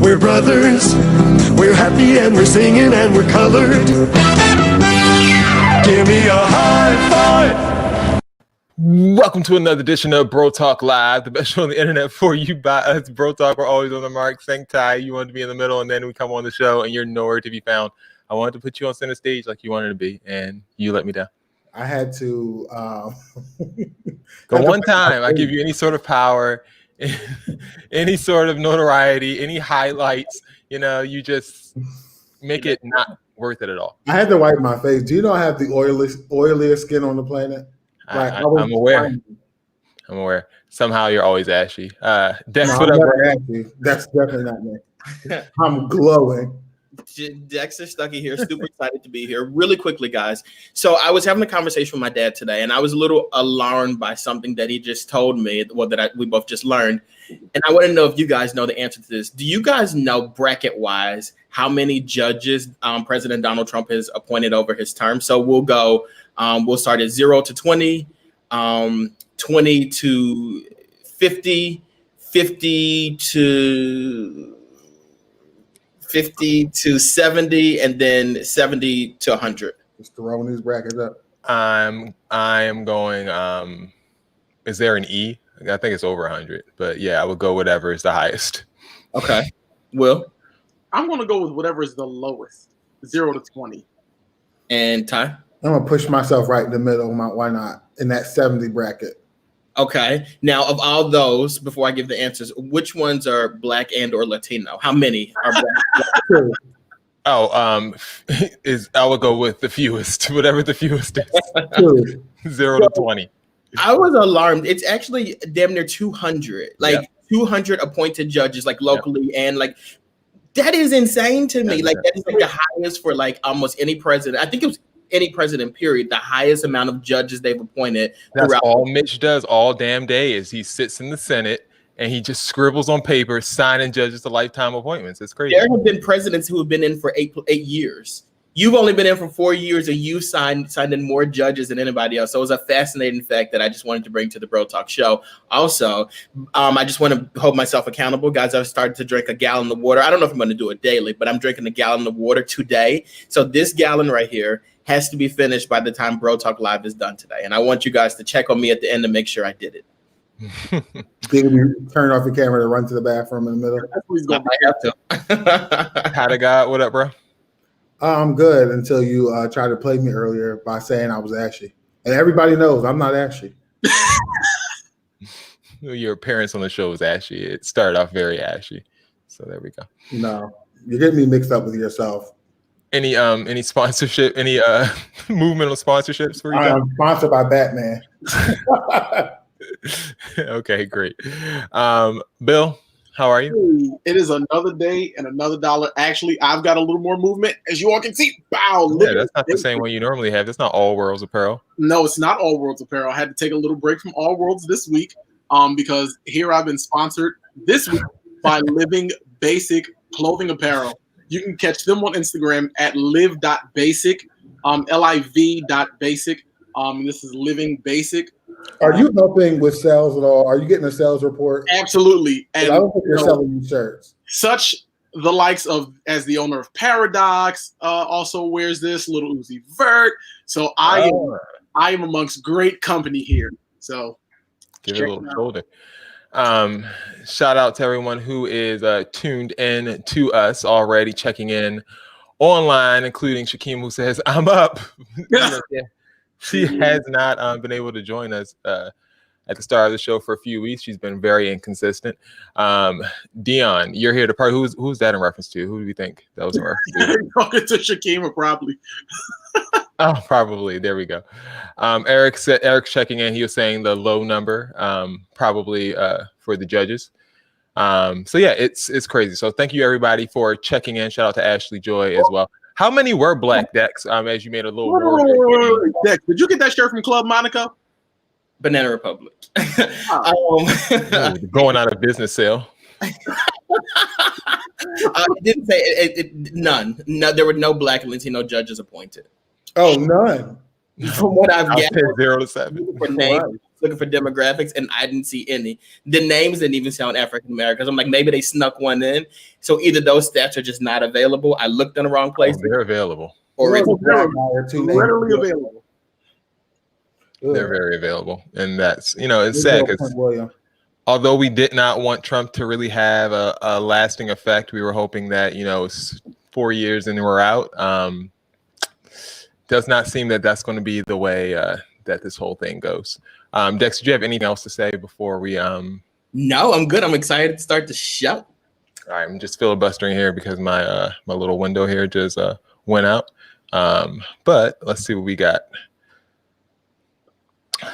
We're brothers, we're happy and we're singing and we're colored. Give me a high five. Welcome to another edition of Bro Talk Live, the best show on the internet for you by us. Bro Talk, we're always on the mark. Thank Ty, you wanted to be in the middle, and then we come on the show, and you're nowhere to be found. I wanted to put you on center stage like you wanted to be, and you let me down. I had to the one time I give you any sort of power, any sort of notoriety, any highlights, you just make it not worth it at all. I had to wipe my face. Do you know I have the oiliest skin on the planet? Like, I'm aware. I'm aware. Somehow you're always ashy. Dex, no, whatever. Ashy. That's definitely not me. I'm glowing. Dexter Stuckey here, super excited to be here. Really quickly, guys. So I was having a conversation with my dad today, and I was a little alarmed by something that he just told me, we both just learned. And I want to know if you guys know the answer to this. Do you guys know, bracket-wise, how many judges President Donald Trump has appointed over his term? So we'll start at 0 to 20, 20 to 50, 50 to 70, and then 70 to 100. Just throwing these brackets up. I am going. Is there an E? I think it's over 100, but yeah, I would go whatever is the highest. Okay. Will? I'm going to go with whatever is the lowest, 0 to 20. And Ty? I'm going to push myself right in the middle. Why not? In that 70 bracket. Okay. Now, of all those, before I give the answers, which ones are Black and or Latino? How many are Black? I would go with the fewest, whatever the fewest is. 0 to 20. I was alarmed. It's actually damn near 200. 200 appointed judges, locally, and that is insane to me. That is the highest for almost any president. I think it was any president, period, the highest amount of judges they've appointed. That's all Mitch does all damn day is he sits in the Senate and he just scribbles on paper, signing judges to lifetime appointments. It's crazy. There have been presidents who have been in for eight years. You've only been in for 4 years, and you signed in more judges than anybody else. So it was a fascinating fact that I just wanted to bring to the Bro Talk show. Also, I just want to hold myself accountable. Guys, I've started to drink a gallon of water. I don't know if I'm going to do it daily, but I'm drinking a gallon of water today. So this gallon right here has to be finished by the time Bro Talk Live is done today. And I want you guys to check on me at the end to make sure I did it. Did you turn off your camera to run to the bathroom in the middle? That's what he's going to have to. How to God? What up, bro? I'm good until you tried to play me earlier by saying I was ashy. And everybody knows I'm not ashy. Your appearance on the show was ashy. It started off very ashy. So there we go. No, you're getting me mixed up with yourself. Any sponsorship, any movement of sponsorships for you? I'm sponsored by Batman. Okay, great. Bill, how are you? It is another day and another dollar. Actually, I've got a little more movement, as you all can see. Bow. Yeah, that's not the same way you normally have. That's not All Worlds Apparel. No, it's not All Worlds Apparel. I had to take a little break from All Worlds this week because here I've been sponsored this week by Living Basic Clothing Apparel. You can catch them on Instagram at live.basic, liv.basic. This is Living Basic. Are you helping with sales at all? Are you getting a sales report? Absolutely. And I don't think you're selling you shirts. Such the likes of, as the owner of Paradox, also wears this, Little Uzi Vert. So I am amongst great company here. So give it a little shoulder. Shout out to everyone who is tuned in to us already, checking in online, including Shakim, who says, I'm up. She has not been able to join us at the start of the show for a few weeks. She's been very inconsistent. Dion, you're here to part. Who's that in reference to? Who do you think that was in reference to? Talking to Shakima, probably. Oh, probably. There we go. Eric's checking in. He was saying the low number, probably for the judges. So yeah, it's crazy. So thank you everybody for checking in. Shout out to Ashley Joy as well. How many were Black Dex? As you made a little word. Dex, did you get that shirt from Club Monica? Banana Republic. Going out of business sale. I didn't say none. No, there were no Black and Latino judges appointed. Oh, none. From what I've gathered, 0 to 7. for names, looking for demographics, and I didn't see any. The names didn't even sound African Americans. I'm like, maybe they snuck one in. So either those stats are just not available. I looked in the wrong place. They're available. Or it's readily available. They're very available, and that's it's sad because although we did not want Trump to really have a lasting effect, we were hoping that it's 4 years and we're out. Does not seem that that's going to be the way that this whole thing goes. Dexter, do you have anything else to say before we? No, I'm good. I'm excited to start the show. All right, I'm just filibustering here because my my little window here just went out. But let's see what we got.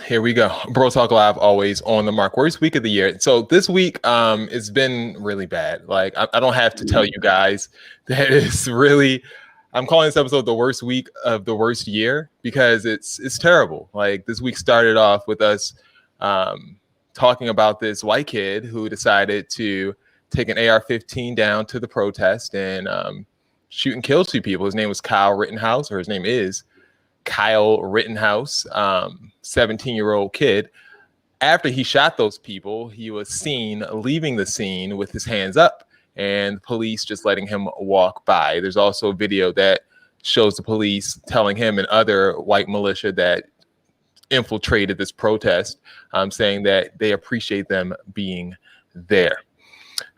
Here we go. Bro Talk Live, always on the mark. Worst week of the year. So this week, it's been really bad. Like I don't have to tell you guys that it's really. I'm calling this episode the worst week of the worst year because it's terrible. Like this week started off with us talking about this white kid who decided to take an AR-15 down to the protest and shoot and kill 2 people. His name was Kyle Rittenhouse, or his name is Kyle Rittenhouse, 17-year-old kid. After he shot those people, he was seen leaving the scene with his hands up and police just letting him walk by. There's also a video that shows the police telling him and other white militia that infiltrated this protest, saying that they appreciate them being there.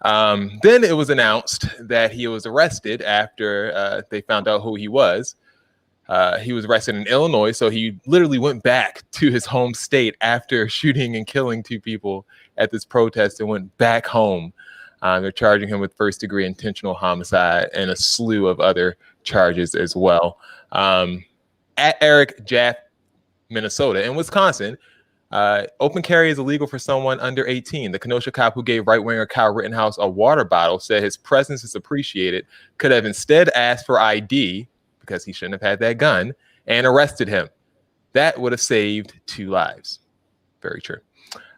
Then it was announced that he was arrested after they found out who he was. He was arrested in Illinois, so he literally went back to his home state after shooting and killing 2 people at this protest and went back home. They're charging him with first-degree intentional homicide and a slew of other charges as well. At Eric Jaff, Minnesota, in Wisconsin, open carry is illegal for someone under 18. The Kenosha cop who gave right-winger Kyle Rittenhouse a water bottle said his presence is appreciated, could have instead asked for ID because he shouldn't have had that gun, and arrested him. That would have saved 2 lives. Very true.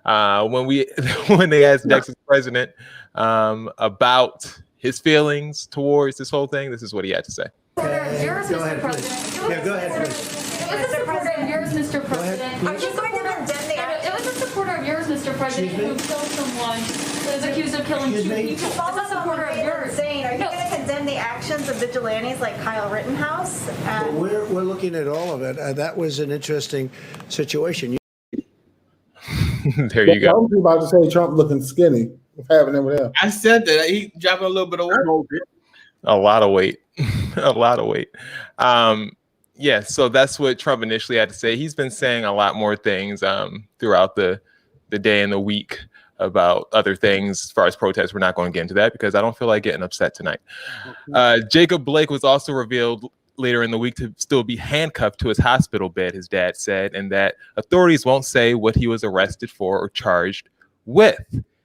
When they asked Texas president about his feelings towards this whole thing, this is what he had to say. Go ahead, please. Yeah, go ahead, please. It was a supporter of yours, Mr. President. Are you going to condemn the action? It was a supporter of yours, Mr. President, who killed someone that is accused of killing 2 people. It's a supporter of yours. Saying, are you going to condemn the actions of vigilantes like Kyle Rittenhouse? We're looking at all of it. That was an interesting situation. There you go. I was about to say Trump looking skinny. Having him with him. I said that he dropping a little bit of weight. A lot of weight. A lot of weight. Yeah, so that's what Trump initially had to say. He's been saying a lot more things throughout the day and the week about other things as far as protests. We're not going to get into that because I don't feel like getting upset tonight. Jacob Blake was also revealed later in the week to still be handcuffed to his hospital bed, his dad said, and that authorities won't say what he was arrested for or charged with.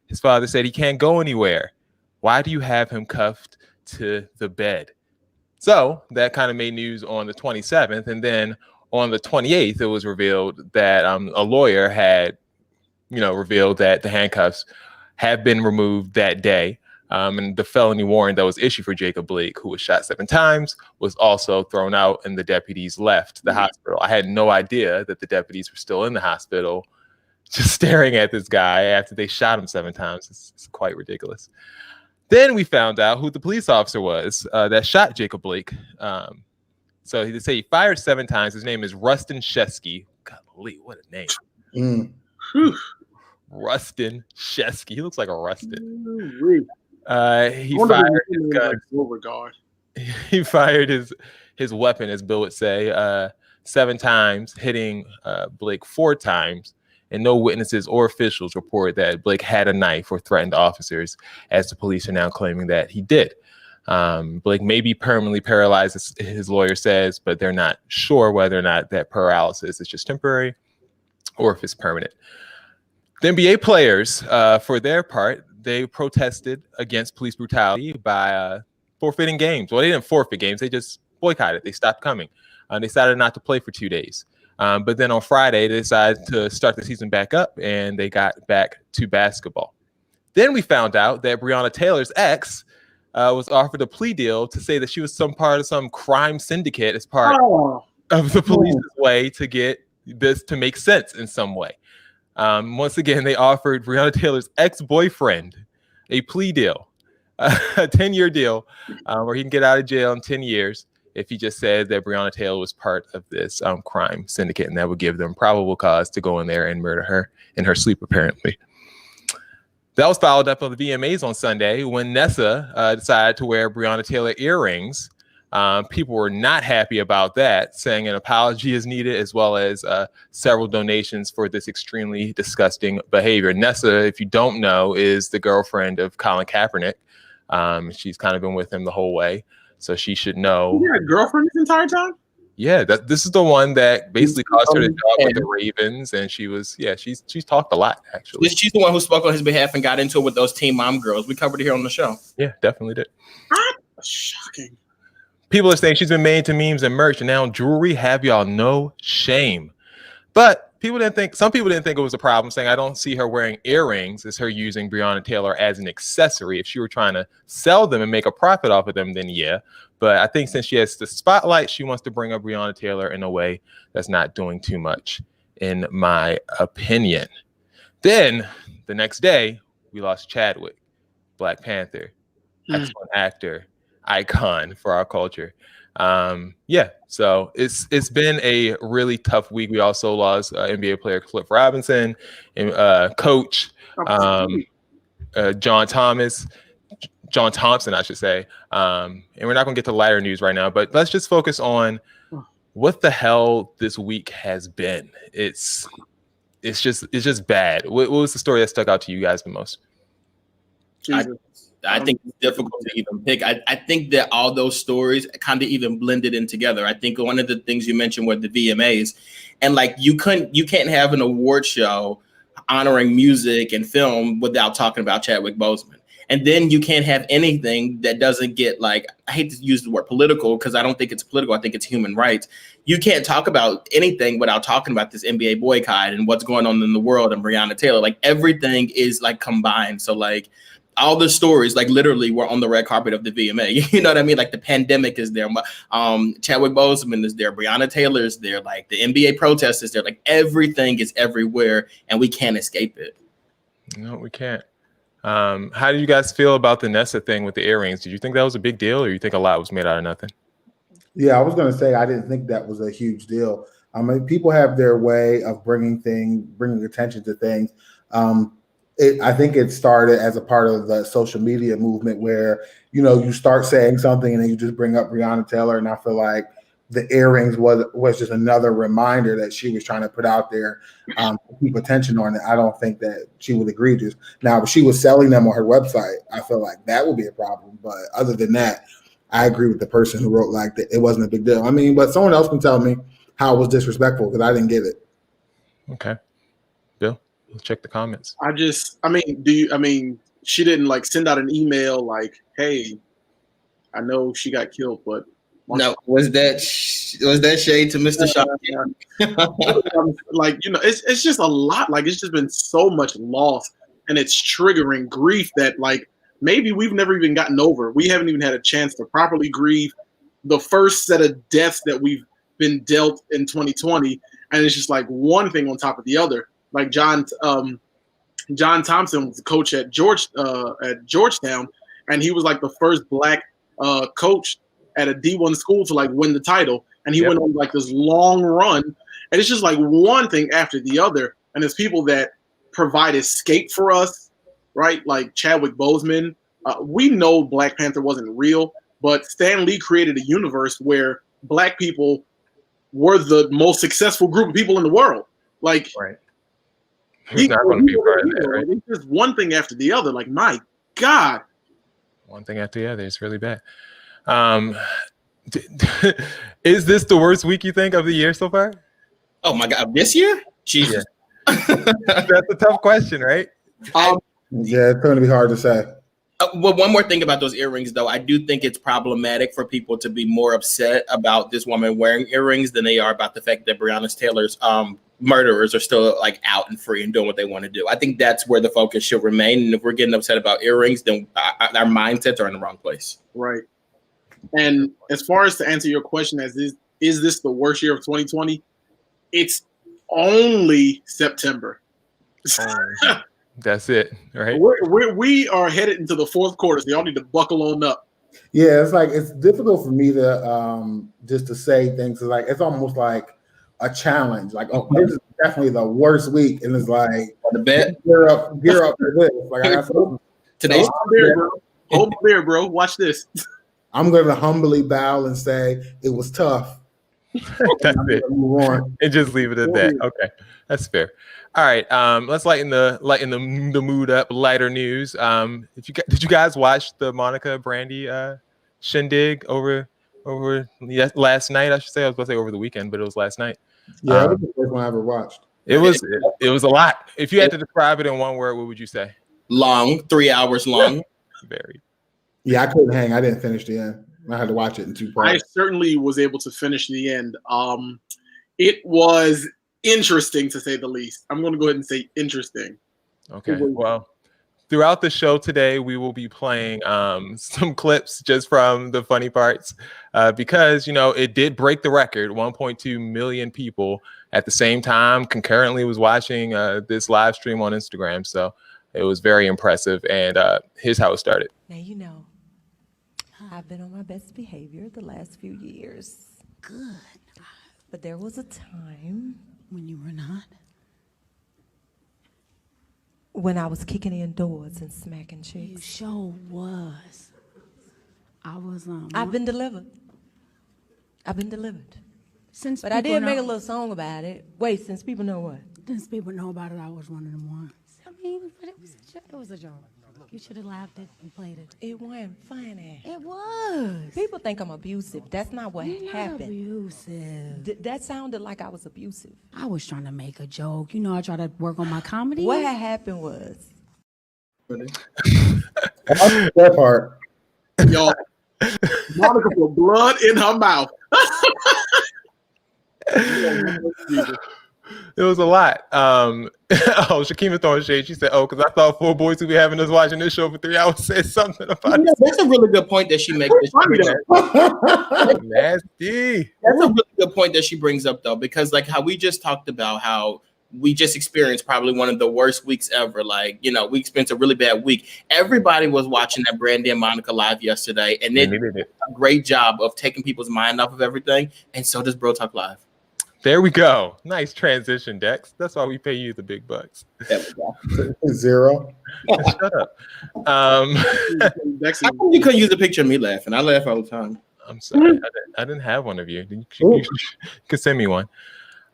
His father said he can't go anywhere. Why do you have him cuffed to the bed? So that kind of made news on the 27th. And then on the 28th, it was revealed that a lawyer had, revealed that the handcuffs have been removed that day. And the felony warrant that was issued for Jacob Blake, who was shot 7 times, was also thrown out and the deputies left the hospital. I had no idea that the deputies were still in the hospital just staring at this guy after they shot him 7 times. It's quite ridiculous. Then we found out who the police officer was that shot Jacob Blake. So they say he fired 7 times. His name is Rustin Shesky. Golly, what a name. Rustin Shesky. He looks like a Rustin. He fired his gun. He fired his weapon, as Bill would say, 7 times, hitting Blake 4 times. And no witnesses or officials report that Blake had a knife or threatened officers, as the police are now claiming that he did. Blake may be permanently paralyzed, as his lawyer says, but they're not sure whether or not that paralysis is just temporary or if it's permanent. The NBA players, for their part, they protested against police brutality by forfeiting games. Well, they didn't forfeit games. They just boycotted. They stopped coming. They decided not to play for 2 days. But then on Friday, they decided to start the season back up, and they got back to basketball. Then we found out that Breonna Taylor's ex was offered a plea deal to say that she was some part of some crime syndicate as part of the police's way to get this to make sense in some way. Once again, they offered Breonna Taylor's ex-boyfriend a plea deal, a 10-year deal, where he can get out of jail in 10 years if he just said that Breonna Taylor was part of this crime syndicate, and that would give them probable cause to go in there and murder her in her sleep, apparently. That was followed up on the VMAs on Sunday when Nessa decided to wear Breonna Taylor earrings. People were not happy about that, saying an apology is needed, as well as several donations for this extremely disgusting behavior. Nessa, if you don't know, is the girlfriend of Colin Kaepernick. She's kind of been with him the whole way, so she should know. You had a girlfriend this entire time? Yeah, this is the one that basically cost her the job with the Ravens, and she's talked a lot, actually. She's the one who spoke on his behalf and got into it with those Teen Mom girls. We covered it here on the show. Yeah, definitely did. Shocking. People are saying she's been made to memes and merch, and now jewelry. Have y'all no shame? But some people didn't think it was a problem, saying I don't see her wearing earrings as her using Breonna Taylor as an accessory. If she were trying to sell them and make a profit off of them, then yeah. But I think since she has the spotlight, she wants to bring up Breonna Taylor in a way that's not doing too much, in my opinion. Then the next day, we lost Chadwick, Black Panther, excellent actor, icon for our culture. So it's been a really tough week. We also lost NBA player Cliff Robinson and coach John Thompson, I should say. And we're not going to get to lighter news right now, but let's just focus on what the hell this week has been. It's just bad. What was the story that stuck out to you guys the most? I think it's difficult to even pick. I think that all those stories kind of even blended in together. I think one of the things you mentioned were the VMAs, and like you can't have an award show honoring music and film without talking about Chadwick Boseman. And then you can't have anything that doesn't get, like, I hate to use the word political because I don't think it's political. I think it's human rights. You can't talk about anything without talking about this NBA boycott and what's going on in the world and Breonna Taylor. Like everything is like combined. So like all the stories, like literally were on the red carpet of the VMA. You know what I mean? Like the pandemic is there. Chadwick Boseman is there. Breonna Taylor is there. Like the NBA protest is there. Like everything is everywhere and we can't escape it. No, we can't. How do you guys feel about the Nessa thing with the earrings? Did you think that was a big deal, or you think a lot was made out of nothing? Yeah, I was going to say I didn't think that was a huge deal. I mean, people have their way of bringing attention to things. I think it started as a part of the social media movement where, you start saying something and then you just bring up Breonna Taylor, and I feel like the earrings was just another reminder that she was trying to put out there to keep attention on it. I don't think that she would agree to. Now, if she was selling them on her website, I feel like that would be a problem. But other than that, I agree with the person who wrote like that it wasn't a big deal. I mean, but someone else can tell me how it was disrespectful because I didn't get it. Okay. Bill, we'll check the comments. She didn't like send out an email like, hey, I know she got killed, but no, was that shade to Mr. Shaw? It's just a lot. Like it's just been so much loss, and it's triggering grief that like maybe we've never even gotten over. We haven't even had a chance to properly grieve the first set of deaths that we've been dealt in 2020, and it's just like one thing on top of the other. Like John Thompson was the coach at Georgetown, and he was like the first Black coach at a D1 school to like win the title, and he went on like this long run, and it's just like one thing after the other. And there's people that provide escape for us, right? Like Chadwick Boseman. We know Black Panther wasn't real, but Stan Lee created a universe where Black people were the most successful group of people in the world. Like, right. He's not going to be part of that, right? It's just one thing after the other. Like, my God. One thing after the other. It's really bad. Is this the worst week you think of the year so far? Oh my God, this year? Jesus. That's a tough question, right? Yeah, it's going to be hard to say. Well, one more thing about those earrings, though. I do think it's problematic for people to be more upset about this woman wearing earrings than they are about the fact that Breonna Taylor's murderers are still like out and free and doing what they want to do. I think that's where the focus should remain. And if we're getting upset about earrings, then our mindsets are in the wrong place. Right. And as far as to answer your question, is this the worst year of 2020? It's only September. That's it, right? We are headed into the fourth quarter, so y'all need to buckle on up. Yeah, it's like it's difficult for me to just to say things. It's like it's almost like a challenge. Like, oh, this is definitely the worst week, and it's like the bet. gear up for this. Like I got something. Today's Hold my beer, bro. Watch this. I'm going to humbly bow and say it was tough. That's it. Move on. And just leave it at that. Okay, that's fair. All right, let's lighten the mood up. Lighter news. Did you guys watch the Monica Brandy shindig over last night? I should say. I was about to say over the weekend, but it was last night. Yeah, that was the first one I ever watched. It was a lot. If you had to describe it in one word, what would you say? Long, 3 hours long. Very. Yeah, I couldn't hang. I didn't finish the end. I had to watch it in 2 parts. I certainly was able to finish the end. It was interesting to say the least. I'm going to go ahead and say interesting. Okay. Well, throughout the show today, we will be playing some clips just from the funny parts because, it did break the record. 1.2 million people at the same time concurrently was watching this live stream on Instagram. So it was very impressive. And here's how it started. Now, I've been on my best behavior the last few years. Good. But there was a time when you were not. When I was kicking in doors and smacking chicks. You sure was. I was I've been delivered. But I did make a little song about it. Wait, since people know what? Since people know about it, I was one of them ones. I mean, but it was a joke. You should have laughed it and played it. It wasn't funny. It was. People think I'm abusive. That's not what happened. Not abusive. That sounded like I was abusive. I was trying to make a joke. I try to work on my comedy. What had happened was. That part. Y'all, Monica put blood in her mouth. It was a lot. Shakima throwing shade. She said, because I thought 4 boys who be having us watching this show for 3 hours said something about it. That's a really good point that she makes. Nasty. That's a really good point that she brings up, though, because like how we just talked about how we just experienced probably one of the worst weeks ever. Like, we experienced a really bad week. Everybody was watching that Brandy and Monica live yesterday, and they did a great job of taking people's mind off of everything. And so does Bro Talk Live. There we go. Nice transition, Dex. That's why we pay you the big bucks. There we go. Zero. Shut up. How come you couldn't use a picture of me laughing? I laugh all the time. I'm sorry. I didn't have one of you. You could send me one.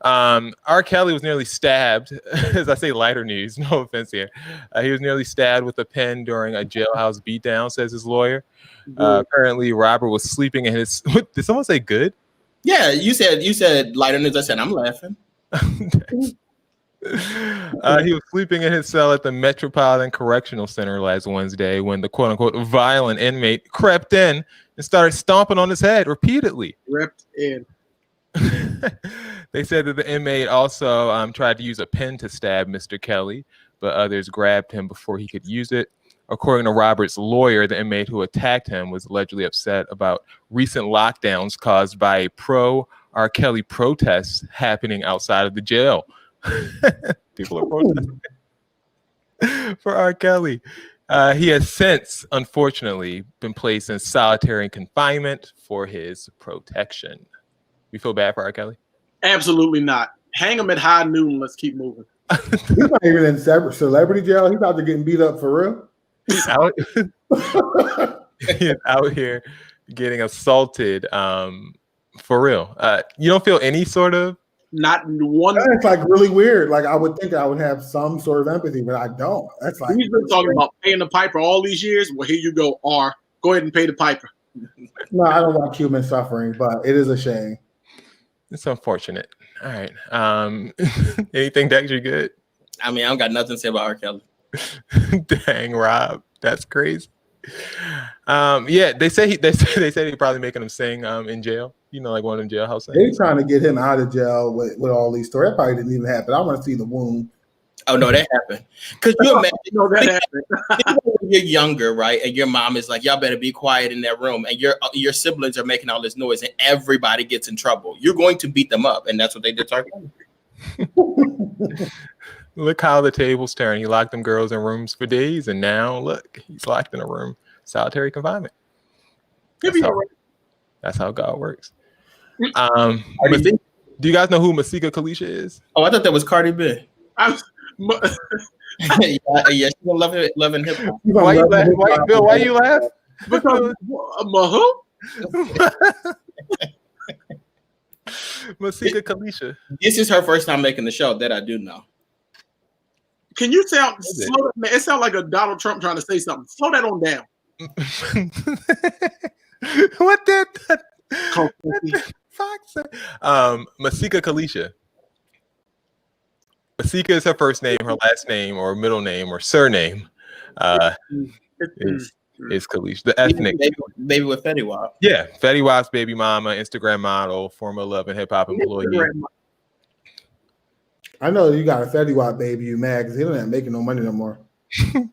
R. Kelly was nearly stabbed. As I say, lighter news. No offense here. He was nearly stabbed with a pen during a jailhouse beatdown, says his lawyer. Apparently, Robert was sleeping in his... Did someone say good? Yeah, you said lighter news. I said I'm laughing. He was sleeping in his cell at the Metropolitan Correctional Center last Wednesday when the quote-unquote violent inmate crept in and started stomping on his head repeatedly. Crept in. They said that the inmate also tried to use a pen to stab Mr. Kelly, but others grabbed him before he could use it. According to Robert's lawyer, the inmate who attacked him was allegedly upset about recent lockdowns caused by a pro-R. Kelly protests happening outside of the jail. People are protesting for R. Kelly. He has since, unfortunately, been placed in solitary confinement for his protection. You feel bad for R. Kelly? Absolutely not. Hang him at high noon. Let's keep moving. He's not even in celebrity jail. He's out there getting beat up for real. He's out here getting assaulted for real. You don't feel any sort of not one. That's like really weird. Like I would think I would have some sort of empathy, but I don't. That's like he's been talking about paying the piper all these years. Well, here you go, R. Go ahead and pay the piper. No, I don't want human suffering, but it is a shame. It's unfortunate. All right. Anything Dex, you good? I mean, I don't got nothing to say about R. Kelly. Dang, Rob, that's crazy. Yeah, they say they're probably making him sing in jail. Like one of them jailhouse things. They're trying to get him out of jail with all these stories. That probably didn't even happen. I want to see the wound. Oh no, that happened. Because you imagine, that happened. When you're younger, right, and your mom is like, "Y'all better be quiet in that room," and your siblings are making all this noise, and everybody gets in trouble. You're going to beat them up, and that's what they did. Look how the tables turn. He locked them girls in rooms for days, and now look, he's locked in a room, solitary confinement. That's how God works. Do you guys know who Masika Kalisha is? Oh, I thought that was Cardi B. Yeah, she's loving hip hop. Why you laugh? Bill, why you laugh? Because who? Masika Kalisha. This is her first time making the show. That I do know. Can you sound slow? It sounds like a Donald Trump trying to say something. Slow that on down. What did Fox say? Masika Kalisha. Masika is her first name. Her last name or middle name or surname is Kalisha. The ethnic baby with Fetty Wap. Yeah, Fetty Wap's baby mama, Instagram model, former Love and Hip Hop employee. I know you got a Fetty Wap baby. You mad because he don't making no money no more.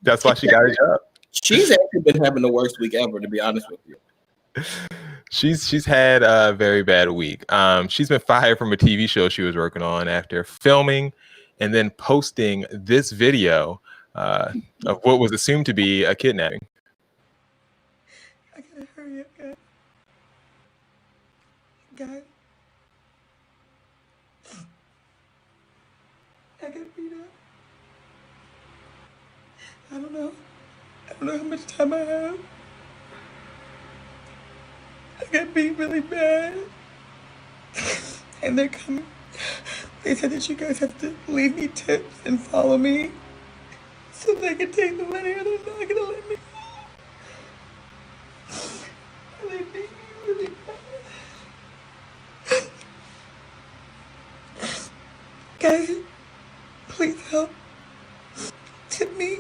That's why she got a job. She's actually been having the worst week ever, to be honest with you. She's had a very bad week. She's been fired from a TV show she was working on after filming and then posting this video of what was assumed to be a kidnapping. I gotta hurry up, guys. I got beat up. I don't know how much time I have. I got beat really bad. And they're coming. They said that you guys have to leave me tips and follow me so they can take the money or they're not gonna let me go. They beat me really bad. Guys, please help. Tip me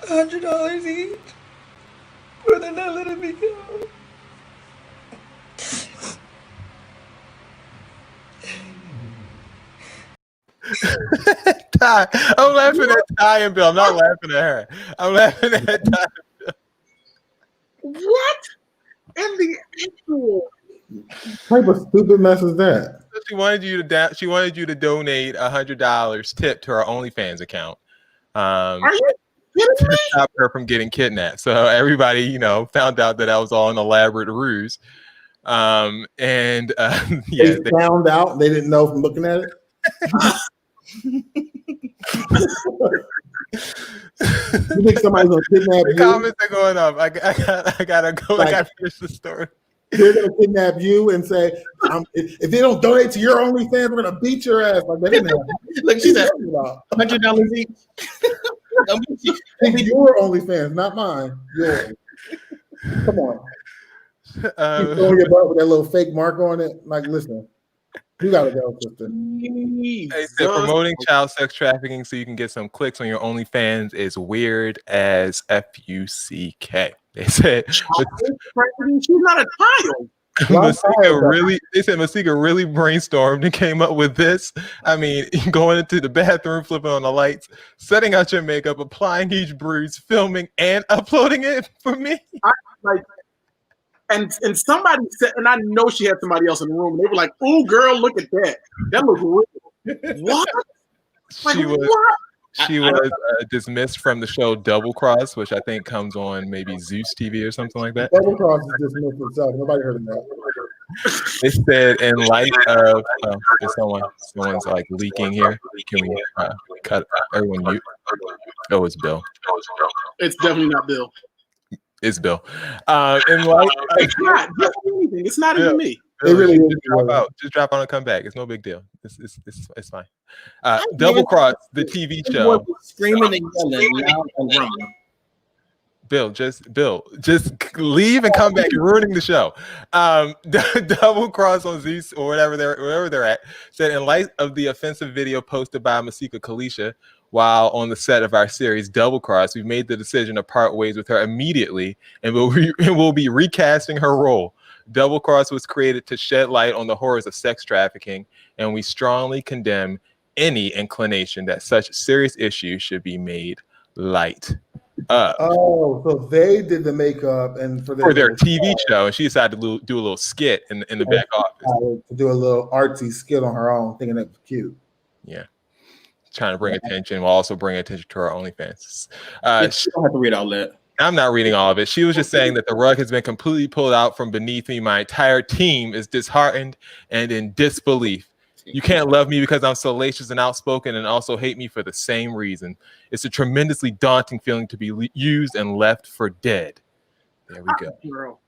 $100 each or they're not letting me go. Ty, I'm laughing at Ty and Bill. I'm not laughing at her. I'm laughing at Ty and Bill. What in the actual? What type of stupid mess is that? She wanted you to donate $100 tip to her OnlyFans account. Are you kidding me? To stop her from getting kidnapped. So everybody, found out that was all an elaborate ruse. Yeah, they found out. They didn't know from looking at it. You think somebody's gonna kidnap you? Comments are going up. I gotta go. I gotta finish the story. They're gonna kidnap you and say, if they don't donate to your OnlyFans, we're gonna beat your ass. Like, they didn't have Look, she said $100 each. Your OnlyFans, not mine. Yours. Come on. You throwing your butt with that little fake mark on it. Like, listen, you gotta go, sister. They said promoting child sex trafficking so you can get some clicks on your OnlyFans is weird as FUCK. They said she's not a child. Masika really brainstormed and came up with this. I mean, going into the bathroom, flipping on the lights, setting out your makeup, applying each bruise, filming, and uploading it for me. And somebody said, and I know she had somebody else in the room, and they were like, "Oh, girl, look at that. That looks real." What? She was dismissed from the show Double Cross, which I think comes on maybe Zeus TV or something like that. Double Cross is dismissed itself. Nobody heard of that. They said in light of someone's like leaking here. Can we cut everyone mute? Oh, it's Bill. It's definitely not Bill. It's Bill. In light, it's not even me. It really is. Just drop out and come back. It's no big deal. It's fine. Double Cross, the TV show. Screaming and yelling loud and wrong. Bill, just leave and come back. You're ruining the show. Double Cross on Zeus or wherever they're at said in light of the offensive video posted by Masika Kalisha while on the set of our series Double Cross, we've made the decision to part ways with her immediately, and we'll be recasting her role. Double Cross was created to shed light on the horrors of sex trafficking, and we strongly condemn any inclination that such serious issues should be made light up. Oh, so they did the makeup and for their TV show, and she decided to do a little skit in the back office. To do a little artsy skit on her own, thinking it was cute. Yeah. trying to bring attention while also bringing attention to her OnlyFans. You don't have to read all that. I'm not reading all of it. She was just saying that the rug has been completely pulled out from beneath me. My entire team is disheartened and in disbelief. You can't love me because I'm salacious and outspoken and also hate me for the same reason. It's a tremendously daunting feeling to be used and left for dead. There we go. Girl,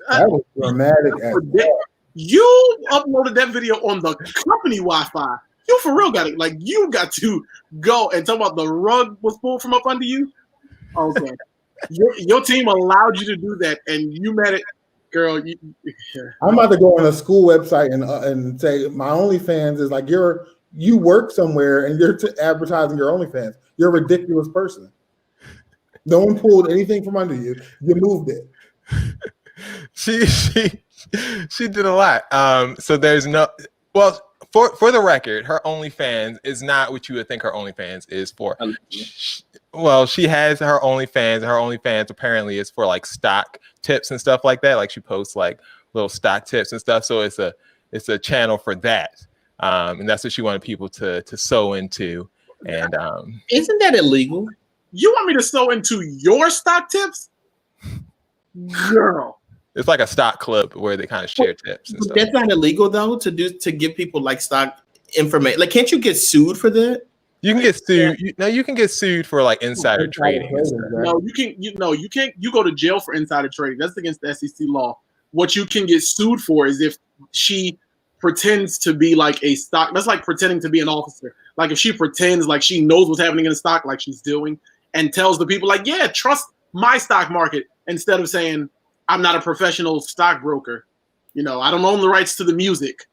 that was dramatic. You uploaded that video on the company Wi-Fi. You for real got it. Like, you got to go and talk about the rug was pulled from up under you. Okay. Your team allowed you to do that, and you met it. Girl, I'm about to go on a school website and say my OnlyFans is like you work somewhere and you're advertising your OnlyFans. You're a ridiculous person. No one pulled anything from under you. You moved it. She did a lot. So there's no for the record, her OnlyFans is not what you would think her OnlyFans is for. Well, she has her OnlyFans, and her OnlyFans apparently is for like stock tips and stuff like that. Like she posts like little stock tips and stuff. So it's a channel for that. And that's what she wanted people to sew into. And isn't that illegal? You want me to sew into your stock tips? Girl. It's like a stock club where they kind of share tips and stuff. That's not illegal though, to give people like stock information. Like, can't you get sued for that? You can get sued. You can get sued for like insider trading. No, you can't. You can't. You go to jail for insider trading. That's against the SEC law. What you can get sued for is if she pretends to be like a stock. That's like pretending to be an officer. Like if she pretends like she knows what's happening in the stock, like she's doing, and tells the people like, "Yeah, trust my stock market," instead of saying, "I'm not a professional stockbroker. I don't own the rights to the music."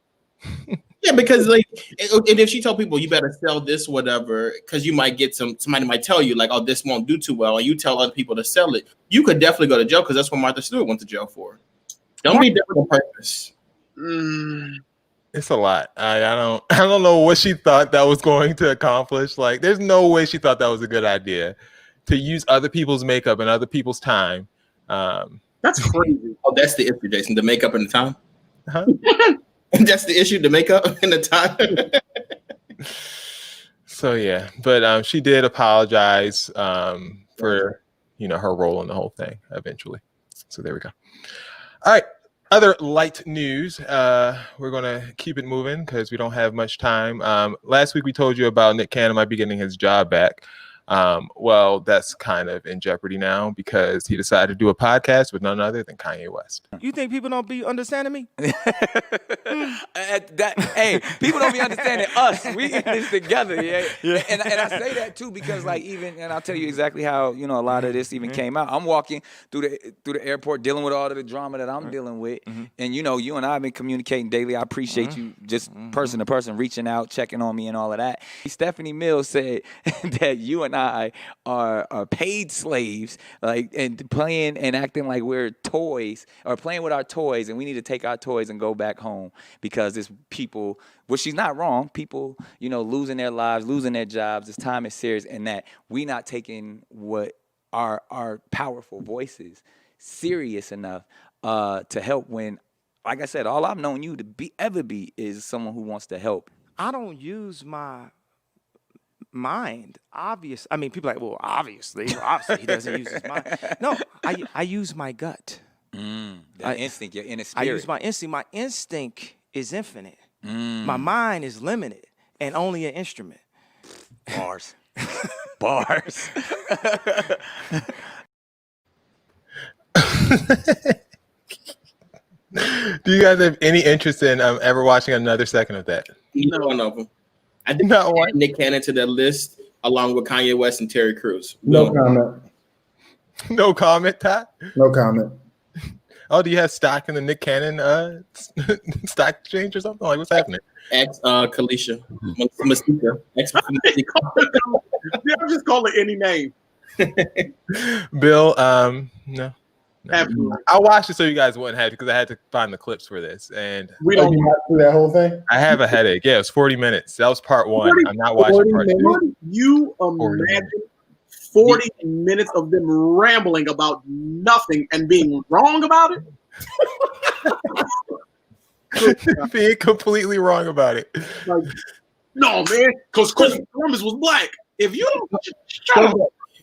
Yeah, because like, and if she told people you better sell this, whatever, because you might get somebody might tell you like, oh, this won't do too well, and you tell other people to sell it, you could definitely go to jail because that's what Martha Stewart went to jail for. Don't be different on purpose. It's a lot. I don't know what she thought that was going to accomplish. Like, there's no way she thought that was a good idea to use other people's makeup and other people's time. That's crazy. Oh, that's the issue, Jason. The makeup and the time. Huh? That's the issue, the makeup and the time. So yeah, but she did apologize for her role in the whole thing eventually. So there we go. All right, other light news. We're gonna keep it moving because we don't have much time. Last week we told you about Nick Cannon might be getting his job back. Well, that's kind of in jeopardy now because he decided to do a podcast with none other than Kanye West. You think people don't be understanding me? Hey, people don't be understanding us. We in this together, yeah. And I say that too because and I'll tell you exactly how a lot of this even came out. I'm walking through the airport dealing with all of the drama that I'm dealing with, and you and I have been communicating daily. I appreciate you just person to person reaching out, checking on me, and all of that. Stephanie Mills said that you and I are paid slaves, and playing and acting like we're toys, or playing with our toys, and we need to take our toys and go back home because it's people. Well, she's not wrong. People, losing their lives, losing their jobs. This time is serious, and that we not taking what our powerful voices serious enough to help. When, like I said, all I've known you to ever be is someone who wants to help. I don't use my mind. People are like, well, obviously he doesn't use his mind. No, I use my gut. Instinct, your inner spirit. I use my instinct. My instinct is infinite. My mind is limited and only an instrument. Bars. Bars. Do you guys have any interest in ever watching another second of that? Neither one of them. I did not want Nick Cannon to that list along with Kanye West and Terry Crews. No comment. No comment, Ty? No comment. Oh, do you have stock in the Nick Cannon stock exchange or something? Like, what's happening? Ex Kalisha. Masika. Ex Masika. I'm just calling any name. Bill, no. Absolutely. I watched it so you guys wouldn't have to because I had to find the clips for this. And we don't have to do that whole thing. I have a headache. Yeah, it was 40 minutes. That was part one. I'm not watching part two. You imagine 40 minutes of them rambling about nothing and being wrong about it? Being completely wrong about it. Like, No, man, because Christopher Columbus was black. If you don't shut up.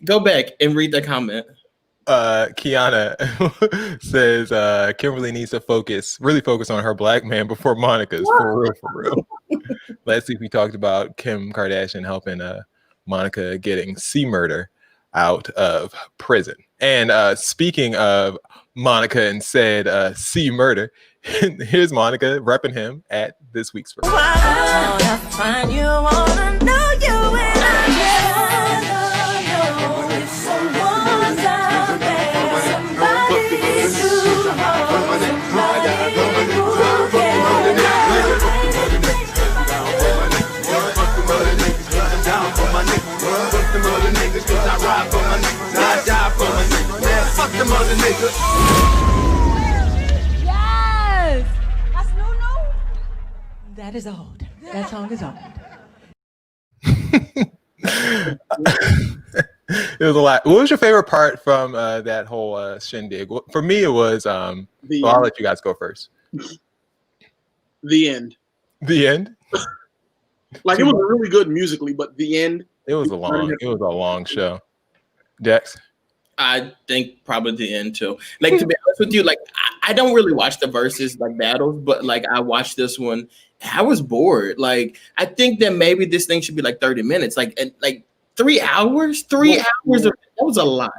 Go back and read the comment. Kiana says Kimberly needs to really focus on her black man before Monica's. For real. Last week we talked about Kim Kardashian helping Monica getting C-Murder out of prison. And speaking of Monica and said C-Murder, here's Monica repping him at this week's first. Yes! That's no. That is old. That song is old. It was a lot. What was your favorite part from that whole shindig? For me, it was. I'll let you guys go first. The end. The end. Like it was really good musically, but the end. It was a long show. Dex. I think probably the end too. Like to be honest with you, like I don't really watch the verses like battles, but like I watched this one. I was bored. Like I think that maybe this thing should be like 30 minutes. Like 3 hours. 3 hours. That was a lot.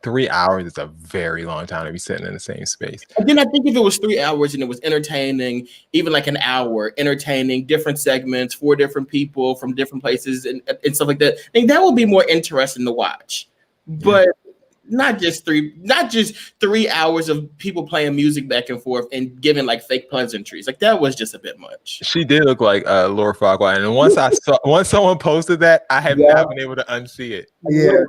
3 hours is a very long time to be sitting in the same space. And then I think if it was 3 hours and it was entertaining, even like an hour, entertaining different segments, 4 different people from different places and stuff like that, I think that would be more interesting to watch. But not just 3 hours of people playing music back and forth and giving like fake pleasantries. Like that was just a bit much. She did look like Laura Farquhar, and once someone posted that, I have not been able to unsee it. Yeah,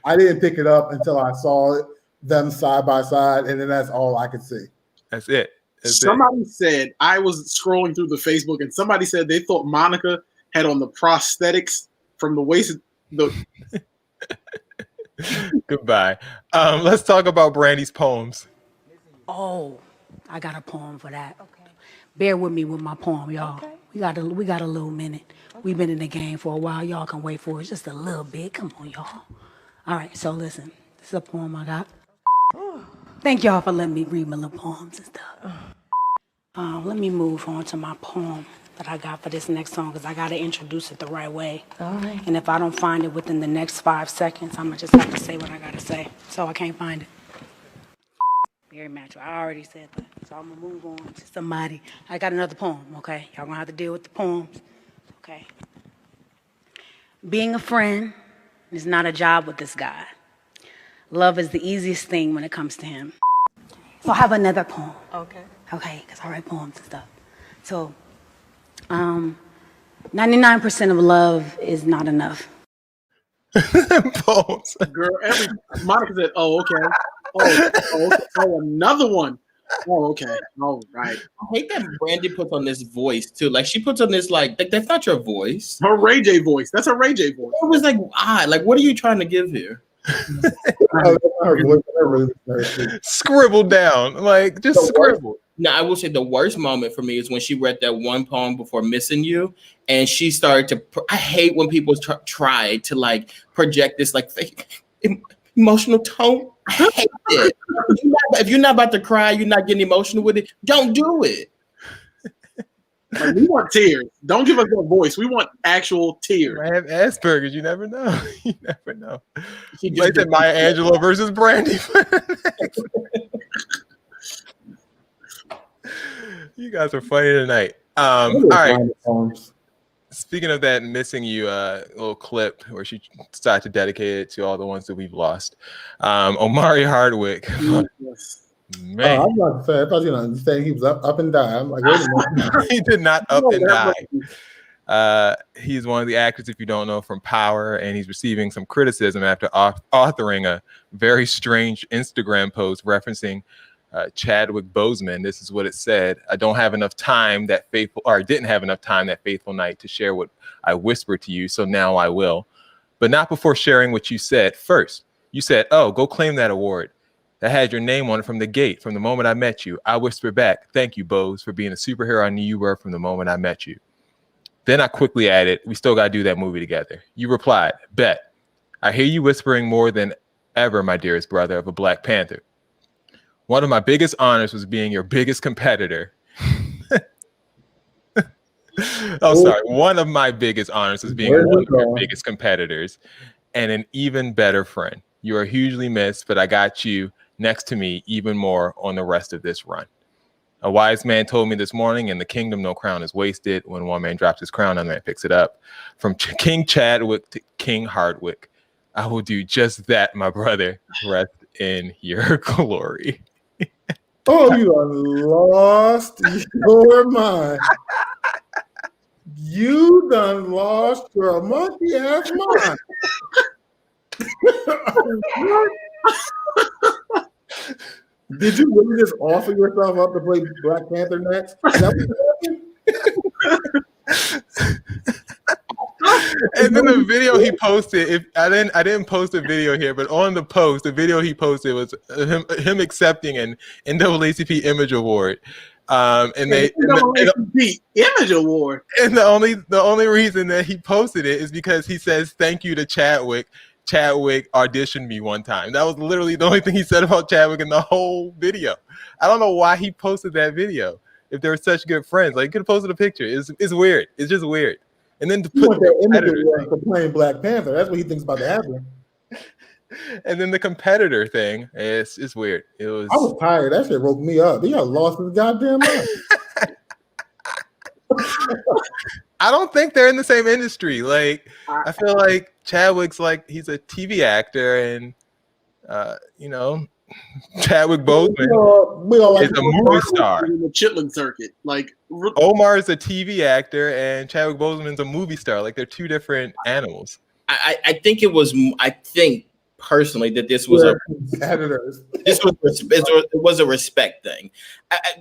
I didn't pick it up until I saw them side by side, and then that's all I could see. That's it. Somebody said, I was scrolling through the Facebook, and somebody said they thought Monica had on the prosthetics from the waist. Goodbye. Let's talk about Brandy's poems. Oh, I got a poem for that. Okay. Bear with me with my poem, y'all. Okay. We got a little minute. Okay. We've been in the game for a while. Y'all can wait for it just a little bit. Come on, y'all. All right, so listen. This is a poem I got. Thank y'all for letting me read my little poems and stuff. Let me move on to my poem that I got for this next song because I got to introduce it the right way. All right. And if I don't find it within the next 5 seconds, I'm going to just have to say what I got to say. So I can't find it. Very natural. I already said that. So I'm going to move on to somebody. I got another poem, okay? Y'all going to have to deal with the poems. Okay. Being a friend is not a job with this guy. Love is the easiest thing when it comes to him. So I have another poem. Okay. Okay, because I write poems and stuff. So 99% of love is not enough. Poems. Girl, Monica said, oh, okay. Oh, another one. Oh, okay. Oh, right. I hate that Brandy puts on this voice too. Like she puts on this like that's not your voice. Her Ray J voice. That's her Ray J voice. It was like odd. Like what are you trying to give here? Scribble down. Like just scribble. Now, I will say the worst moment for me is when she read that one poem before Missing You, and she started to. I hate when people try to like project this like fake emotional tone. I hate it. If you're not about to cry, you're not getting emotional with it. Don't do it. Like, we want tears. Don't give us that voice. We want actual tears. I have Asperger's. You never know. You never know. Like that Maya Angelou versus Brandy. You guys are funny tonight. All right. Speaking of that, Missing You little clip where she started to dedicate it to all the ones that we've lost. Omari Hardwick. Yes. Man, I was about to say, I thought you know, saying he was up and died. I'm like, wait a minute. He did not up and die. He's one of the actors, if you don't know, from Power, and he's receiving some criticism after authoring a very strange Instagram post referencing Chadwick Boseman. This is what it said. I didn't have enough time that faithful night to share what I whispered to you, so now I will. But not before sharing what you said. First, you said, oh, go claim that award. That had your name on it from the gate, from the moment I met you. I whispered back, thank you, Bose, for being a superhero I knew you were from the moment I met you. Then I quickly added, we still got to do that movie together. You replied, bet. I hear you whispering more than ever, my dearest brother, of a Black Panther. One of my biggest honors was being your biggest competitor. Sorry. One of my biggest honors was being one of your biggest competitors and an even better friend. You are hugely missed, but I got you next to me even more on the rest of this run. A wise man told me this morning, in the kingdom, no crown is wasted. When one man drops his crown, another man picks it up. From King Chadwick to King Hardwick, I will do just that, my brother. Rest in your glory. Oh, you are lost your mind. You done lost your monkey ass mind. Did you really just offer yourself up to play Black Panther next? Is that And then the video he posted, if I didn't post a video here, but on the post, the video he posted was him accepting an NAACP Image Award. And they NAACP Image Award. And the only reason that he posted it is because he says thank you to Chadwick. Chadwick auditioned me one time. That was literally the only thing he said about Chadwick in the whole video. I don't know why he posted that video. If they were such good friends, like, he could have posted a picture. It's weird. It's just weird. And then to put that image award for playing Black Panther. That's what he thinks about to happen. And then the competitor thing, it's weird. I was tired. That shit woke me up. He got lost in his goddamn mind. I don't think they're in the same industry. Like, I feel like Chadwick's like, he's a TV actor, and Chadwick Boseman is a movie star in the Chitlin circuit. Like, Omar is a TV actor, and Chadwick Boseman's a movie star. Like, they're two different animals. I think personally that this was it was a respect thing.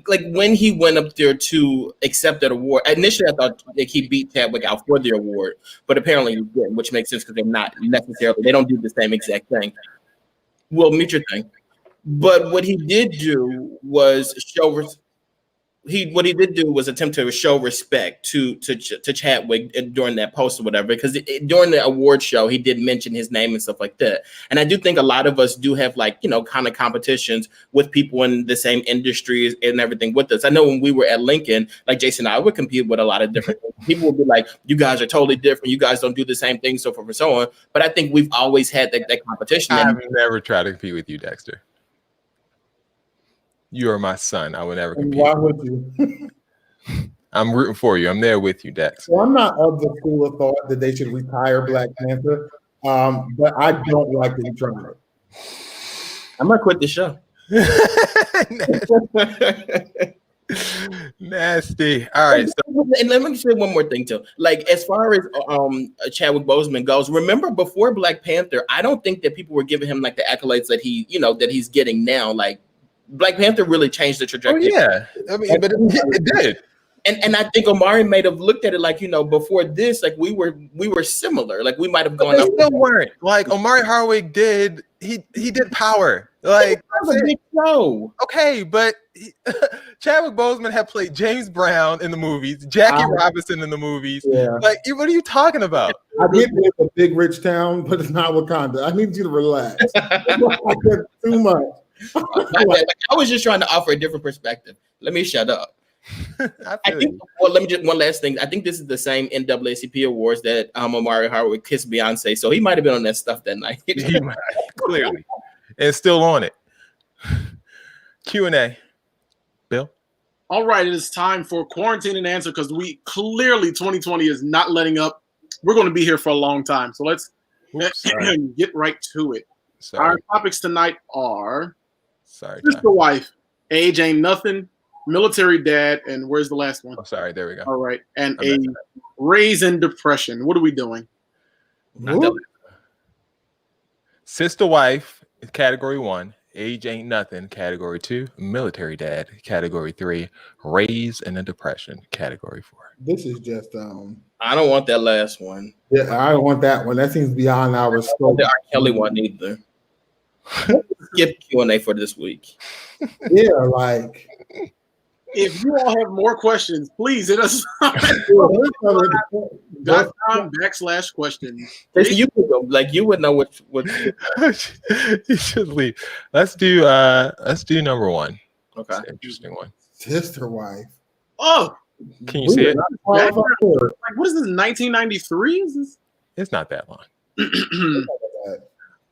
Like, when he went up there to accept that award, initially I thought that he beat Chadwick out for the award, but apparently he didn't, which makes sense because they don't do the same exact thing. Well, meet your thing. But what he did do was attempt to show respect to Chadwick during that post or whatever, because during the award show he did mention his name and stuff like that. And I do think a lot of us do have, like, kind of competitions with people in the same industries and everything with us. I know when we were at Lincoln, like Jason and I would compete with a lot of different people. Would be like, you guys are totally different. You guys don't do the same thing, so forth and so on. But I think we've always had that competition. I've never tried to compete with you, Dexter. You are my son. I would never compete. Why would you? I'm rooting for you. I'm there with you, Dex. Well, I'm not of the school of thought that they should retire Black Panther, but I don't like that he tried it. I'm gonna quit the show. Nasty. All right. And let me say one more thing too. Like, as far as Chadwick Boseman goes, remember before Black Panther, I don't think that people were giving him like the accolades that he's getting now. Like, Black Panther really changed the trajectory. Oh, yeah. I mean, but it did. And I think Omari may have looked at it like, before this, like we were similar. Like, we might have gone up. Still weren't. Like, Omari Hardwick did. He did Power. Like, that was a big show. Okay, but Chadwick Boseman had played James Brown in the movies, Jackie Robinson in the movies. Yeah. Like, what are you talking about? I did live in a big rich town, but it's not Wakanda. I need you to relax. Too much. I was just trying to offer a different perspective. Let me shut up. I think. Well, let me just one last thing. I think this is the same NAACP awards that Omari Hardwick kissed Beyonce, so he might have been on that stuff that night. He might, clearly, and still on it. Q&A. Bill. All right, it is time for Quarantine and Answer, because we clearly 2020 is not letting up. We're going to be here for a long time, so let's get right to it. Our topics tonight are sister wife, age ain't nothing, military dad, and where's the last one? Oh, sorry, there we go. All right, and a raise in depression. What are we doing? Sister wife, category 1. Age ain't nothing, category 2. Military dad, category 3. Raise in a depression, category 4. This is just I don't want that last one. Yeah, I don't want that one. That seems beyond our scope. The R. Kelly one either. Skip Q&A for this week. Yeah, like If you all have more questions, please hit us. .com/questions. You could go, like you would know what You should leave. Let's do number one. Okay. That's an interesting one. Sister wife. Oh, can you see it? Like, what is this? 1993? Is this? It's not that long.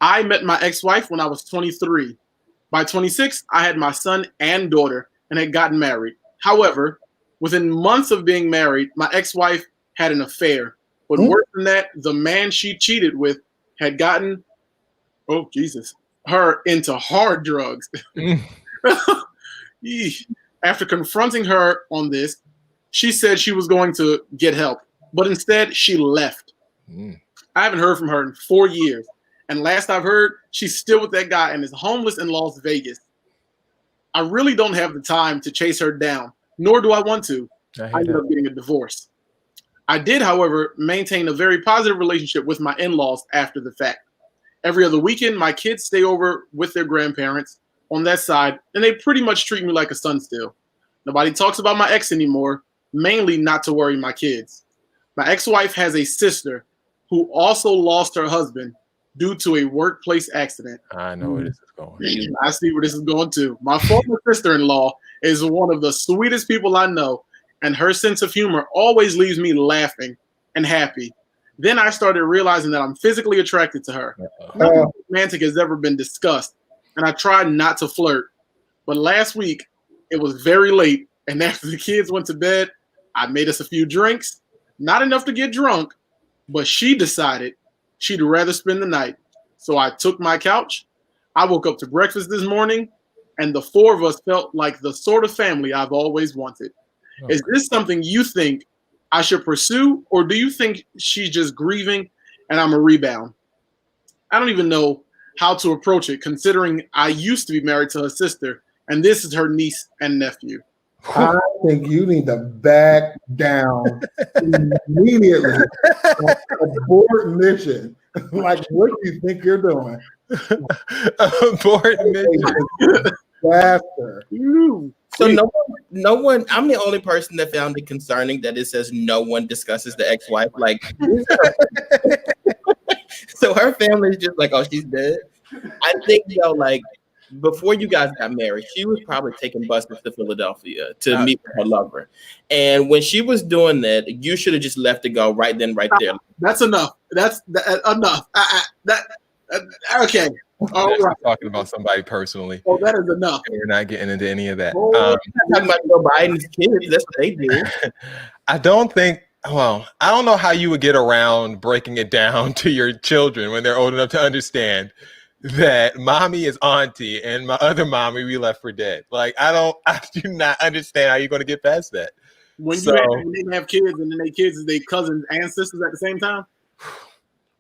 I met my ex-wife when I was 23. By 26, I had my son and daughter and had gotten married. However, within months of being married, my ex-wife had an affair. But worse than that, the man she cheated with had gotten, oh Jesus, her into hard drugs. After confronting her on this, she said she was going to get help, but instead she left. I haven't heard from her in 4 years. And last I've heard, she's still with that guy and is homeless in Las Vegas. I really don't have the time to chase her down, nor do I want to. I ended up getting a divorce. I did, however, maintain a very positive relationship with my in-laws after the fact. Every other weekend, my kids stay over with their grandparents on that side, and they pretty much treat me like a son still. Nobody talks about my ex anymore, mainly not to worry my kids. My ex-wife has a sister who also lost her husband due to a workplace accident. I know where this is going. I see where this is going to. My former sister-in-law is one of the sweetest people I know, and her sense of humor always leaves me laughing and happy. Then I started realizing that I'm physically attracted to her. Nothing romantic has ever been discussed, and I tried not to flirt. But last week, it was very late, and after the kids went to bed, I made us a few drinks, not enough to get drunk, but she decided she'd rather spend the night. So I took my couch. I woke up to breakfast this morning, and the four of us felt like the sort of family I've always wanted. Is this something you think I should pursue, or do you think she's just grieving and I'm a rebound? I don't even know how to approach it, considering I used to be married to her sister, and this is her niece and nephew. I think you need to back down immediately. Abort mission. Like, what do you think you're doing? Abort mission. Faster. So no one. I'm the only person that found it concerning that it says no one discusses the ex-wife. Like, so her family is just like, oh, she's dead. I think like before you guys got married, she was probably taking buses to Philadelphia to meet with her lover. And when she was doing that, you should have just left it go right then, right there. That's enough. That's enough. Okay. All right. Talking about somebody personally. Oh, that is enough. We're not getting into any of that. We're not talking about Joe Biden's kids. That's what they do. I don't know how you would get around breaking it down to your children when they're old enough to understand that mommy is auntie and my other mommy we left for dead. Like, I do not understand how you're going to get past that. When you have kids and then they kids is their cousins and sisters at the same time?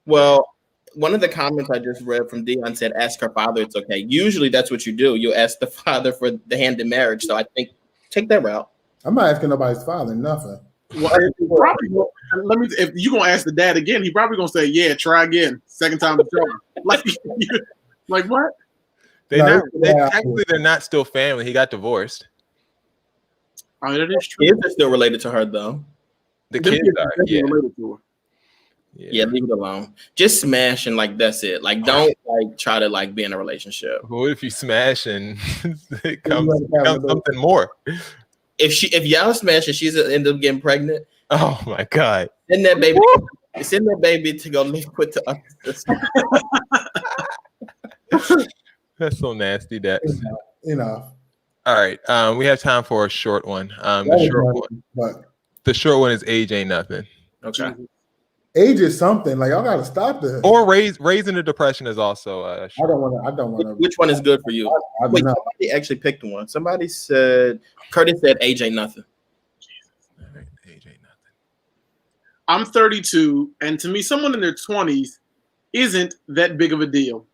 Well, one of the comments I just read from Dion said, ask her father it's okay. Usually that's what you do. You ask the father for the hand in marriage. So I think take that route. I'm not asking nobody's father, nothing. Well, if you're going to ask the dad again, he probably going to say, yeah, try again. Second time the charm. Like what? Technically, they're not still family. He got divorced. Oh, that is true. Kids are still related to her, though. The kids are, yeah. Related to her. Yeah, leave it alone. Just smash and like that's it. Like don't like try to like be in a relationship. What if you smash and it comes something more? If y'all smash and she's end up getting pregnant, oh my god! Send that baby to go live with the other sister. That's so nasty. That's enough. All right, we have time for a short one. The short one is age ain't nothing. Okay. Age is something. Like, y'all gotta stop this. Or raising the depression is also. I don't want to. Which one is good for you? Wait, somebody actually picked one. Somebody said Curtis said age ain't nothing. Age ain't nothing. I'm 32, and to me, someone in their 20s isn't that big of a deal.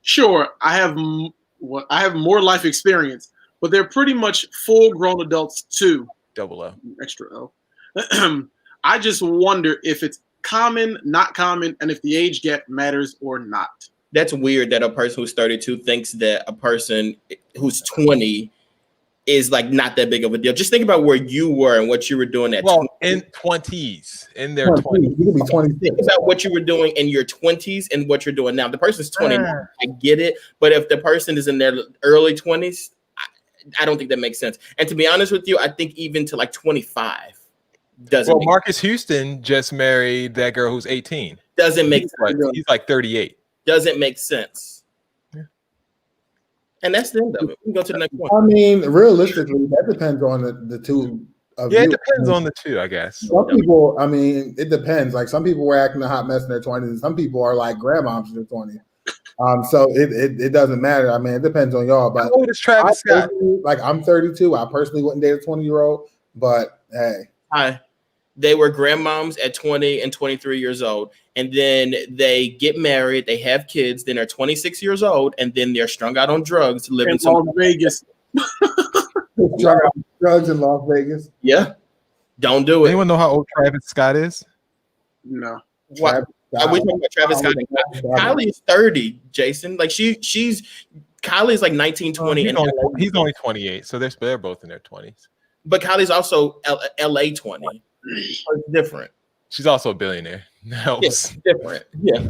Sure, I have more life experience, but they're pretty much full-grown adults too. Double O. Extra O. I just wonder if it's common, not common, and if the age gap matters or not. That's weird that a person who's 32 thinks that a person who's 20 is like not that big of a deal. Just think about where you were and what you were doing at in their 20s. You could be 26. Think about what you were doing in your 20s and what you're doing now. The person's 20. I get it. But if the person is in their early 20s, I don't think that makes sense. And to be honest with you, I think even to like 25 doesn't. Well, Marcus Houston just married that girl who's 18. Doesn't make sense. He's like 38. Doesn't make sense. Yeah. And that's the end of it. We can go to the next one. I mean, realistically, that depends on the two of you. It depends on the two, I guess. Some people, I mean, it depends. Like some people were acting a hot mess in their 20s, and some people are like grandmoms in their 20s. So it doesn't matter. I mean, it depends on y'all. But how old is Travis Scott? Like I'm 32. I personally wouldn't date a 20-year-old, but hey. Hi. They were grandmoms at 20 and 23 years old. And then they get married, they have kids, then they're 26 years old, and then they're strung out on drugs, living in Las Vegas. Drugs in Las Vegas. Yeah. Don't do it. Anyone know how old Travis Scott is? No. What? Are we talking about Travis Scott? Kylie's 30, Jason. Like she's Kylie's like 19, 20. He's only 28, so they're both in their 20s. But Kylie's also LA 20. So it's different. She's also a billionaire. Helps. Yeah, different. Yeah.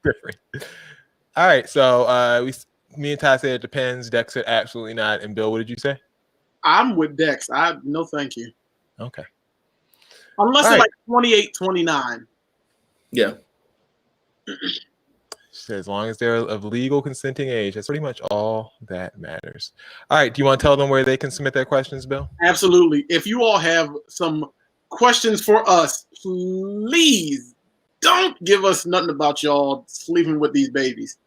Different. All right. So me and Ty said it depends. Dex said absolutely not. And Bill, what did you say? I'm with Dex. No thank you. Okay. Unless it's like 28, 29. Yeah. As long as they're of legal consenting age, that's pretty much all that matters. All right. Do you want to tell them where they can submit their questions, Bill? Absolutely. If you all have some questions for us, please don't give us nothing about y'all sleeping with these babies.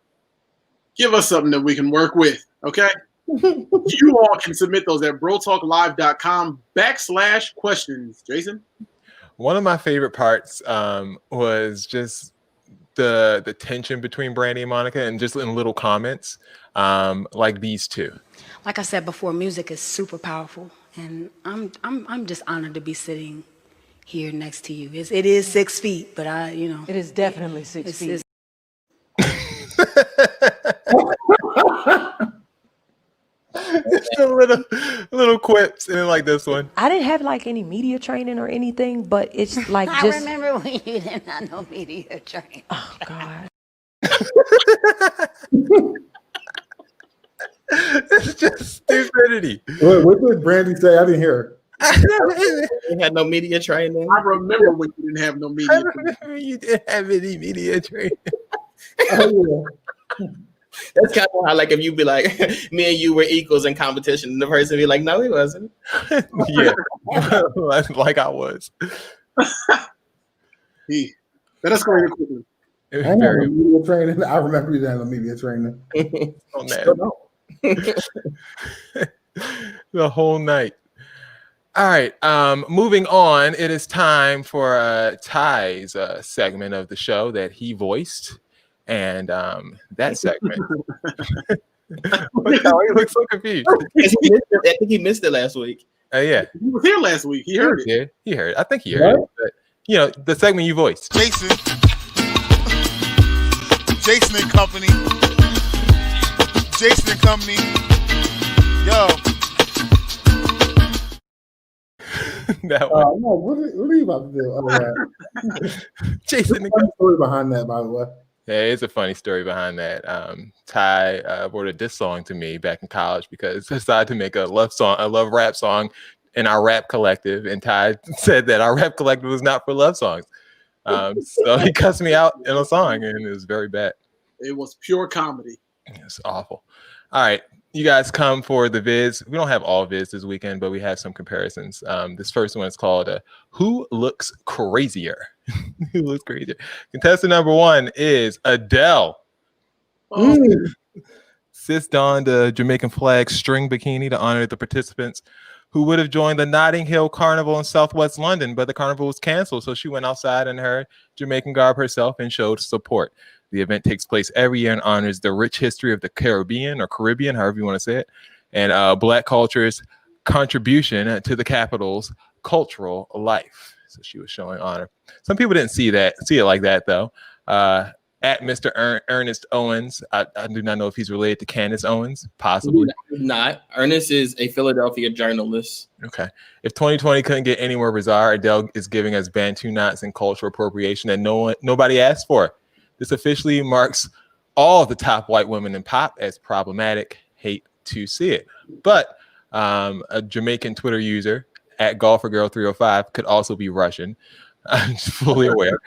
Give us something that we can work with, okay? You all can submit those at brotalklive.com/questions. Jason? One of my favorite parts was just the tension between Brandy and Monica, and just in little comments like these two. Like I said before, music is super powerful, and I'm just honored to be sitting here next to you. It is 6 feet, but it is definitely 6 feet. little quips, and then like this one. I didn't have like any media training or anything, but it's like I just. remember when you didn't have no media training. Oh God. It's just stupidity. What did Brandy say? I didn't hear her. You had no media training. I remember when you didn't have no media training. You didn't have any media training. Oh, yeah. That's kind of how, like, if you be like, me and you were equals in competition, and the person be like, no, he wasn't. Yeah, like I was. Let us go here quickly. I didn't have no media training. I remember you didn't have no media training. The whole night. All right, moving on. It is time for Ty's segment of the show that he voiced. And that segment. Look how he looks so confused. I think he missed it last week. Yeah. He was here last week. He heard it. He heard it. I think he heard it. But, the segment you voiced. Jason and Company. Jason and Company. Yo. That one. No, what are you about to do? Jason and Company. Story behind that, by the way. Yeah, it's a funny story behind that. Ty wrote a diss song to me back in college because I decided to make a love rap song in our rap collective, and Ty said that our rap collective was not for love songs. So he cussed me out in a song, and it was very bad. It was pure comedy. It's awful. All right, you guys come for the vids. We don't have all vids this weekend, but we have some comparisons. This first one is called Who Looks Crazier? Who looks crazier? Contestant number 1 is Adele. Sis donned a Jamaican flag string bikini to honor the participants who would have joined the Notting Hill Carnival in Southwest London, but the carnival was canceled, so she went outside in her Jamaican garb herself and showed support. The event takes place every year and honors the rich history of the Caribbean, however you want to say it, and Black culture's contribution to the capital's cultural life. So she was showing honor. Some people didn't see it like that, though. at Mr. Ernest Owens. I do not know if he's related to Candace Owens, possibly. Not. Ernest is a Philadelphia journalist. Okay. If 2020 couldn't get any more bizarre, Adele is giving us Bantu knots and cultural appropriation that nobody asked for. This officially marks all of the top white women in pop as problematic. Hate to see it. But a Jamaican Twitter user at GolferGirl305 could also be Russian. I'm fully aware.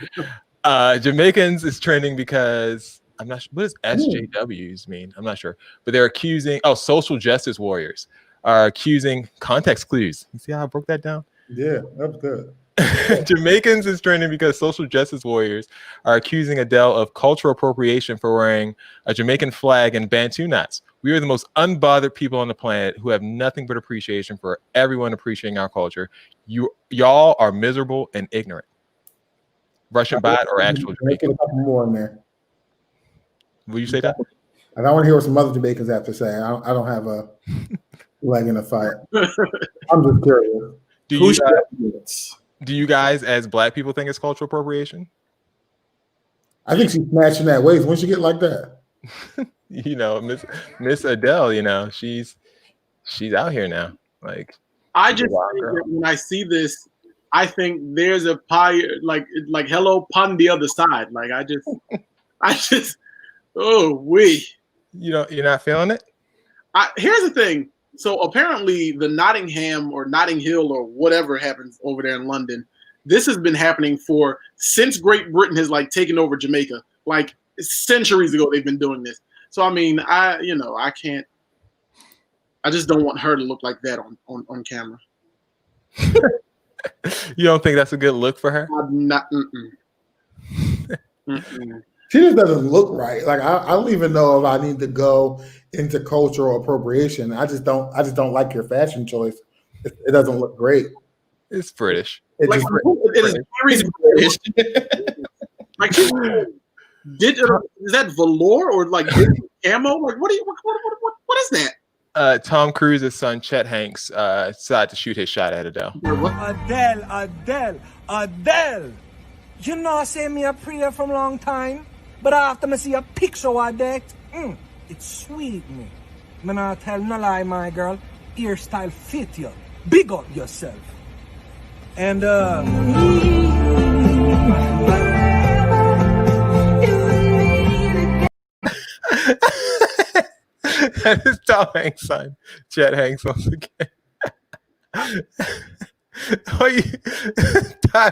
Jamaicans is trending because I'm not sure what does SJWs mean. I'm not sure, but they're accusing social justice warriors are accusing context clues. You see how I broke that down? Yeah, that's good. Jamaicans is trending because social justice warriors are accusing Adele of cultural appropriation for wearing a Jamaican flag and Bantu knots. We are the most unbothered people on the planet who have nothing but appreciation for everyone appreciating our culture. Y'all are miserable and ignorant. Russian bot or actual Jamaican? A couple more in there. Will you say that? And I want to hear what some other Jamaicans have to say. I don't have a leg in a fight. I'm just curious. Do you guys, as Black people, think it's cultural appropriation? I think she's smashing that waist. When she get like that? Miss Adele, she's out here now. Like, I just think that when I see this, I think there's a pie like hello pun the other side. Like I just you're not feeling it? Here's the thing. So apparently the Nottingham or Notting Hill or whatever happens over there in London, this has been happening since Great Britain has taken over Jamaica. Like centuries ago they've been doing this. So I mean, I just don't want her to look like that on camera. You don't think that's a good look for her? Not. She just doesn't look right. Like I don't even know if I need to go into cultural appropriation. I just don't like your fashion choice. It doesn't look great. It's British. It is very British. Is that velour or camo? Like what is that? Tom Cruise's son Chet Hanks decided to shoot his shot at Adele. Adele. You know I say me a prayer from long time, but after me see a picture of that, it sweet me. Me not tell no lie, my girl. Hairstyle fit you. Big up yourself. And That is Tom Hanks' son, Chet Hanks, once again. Ty,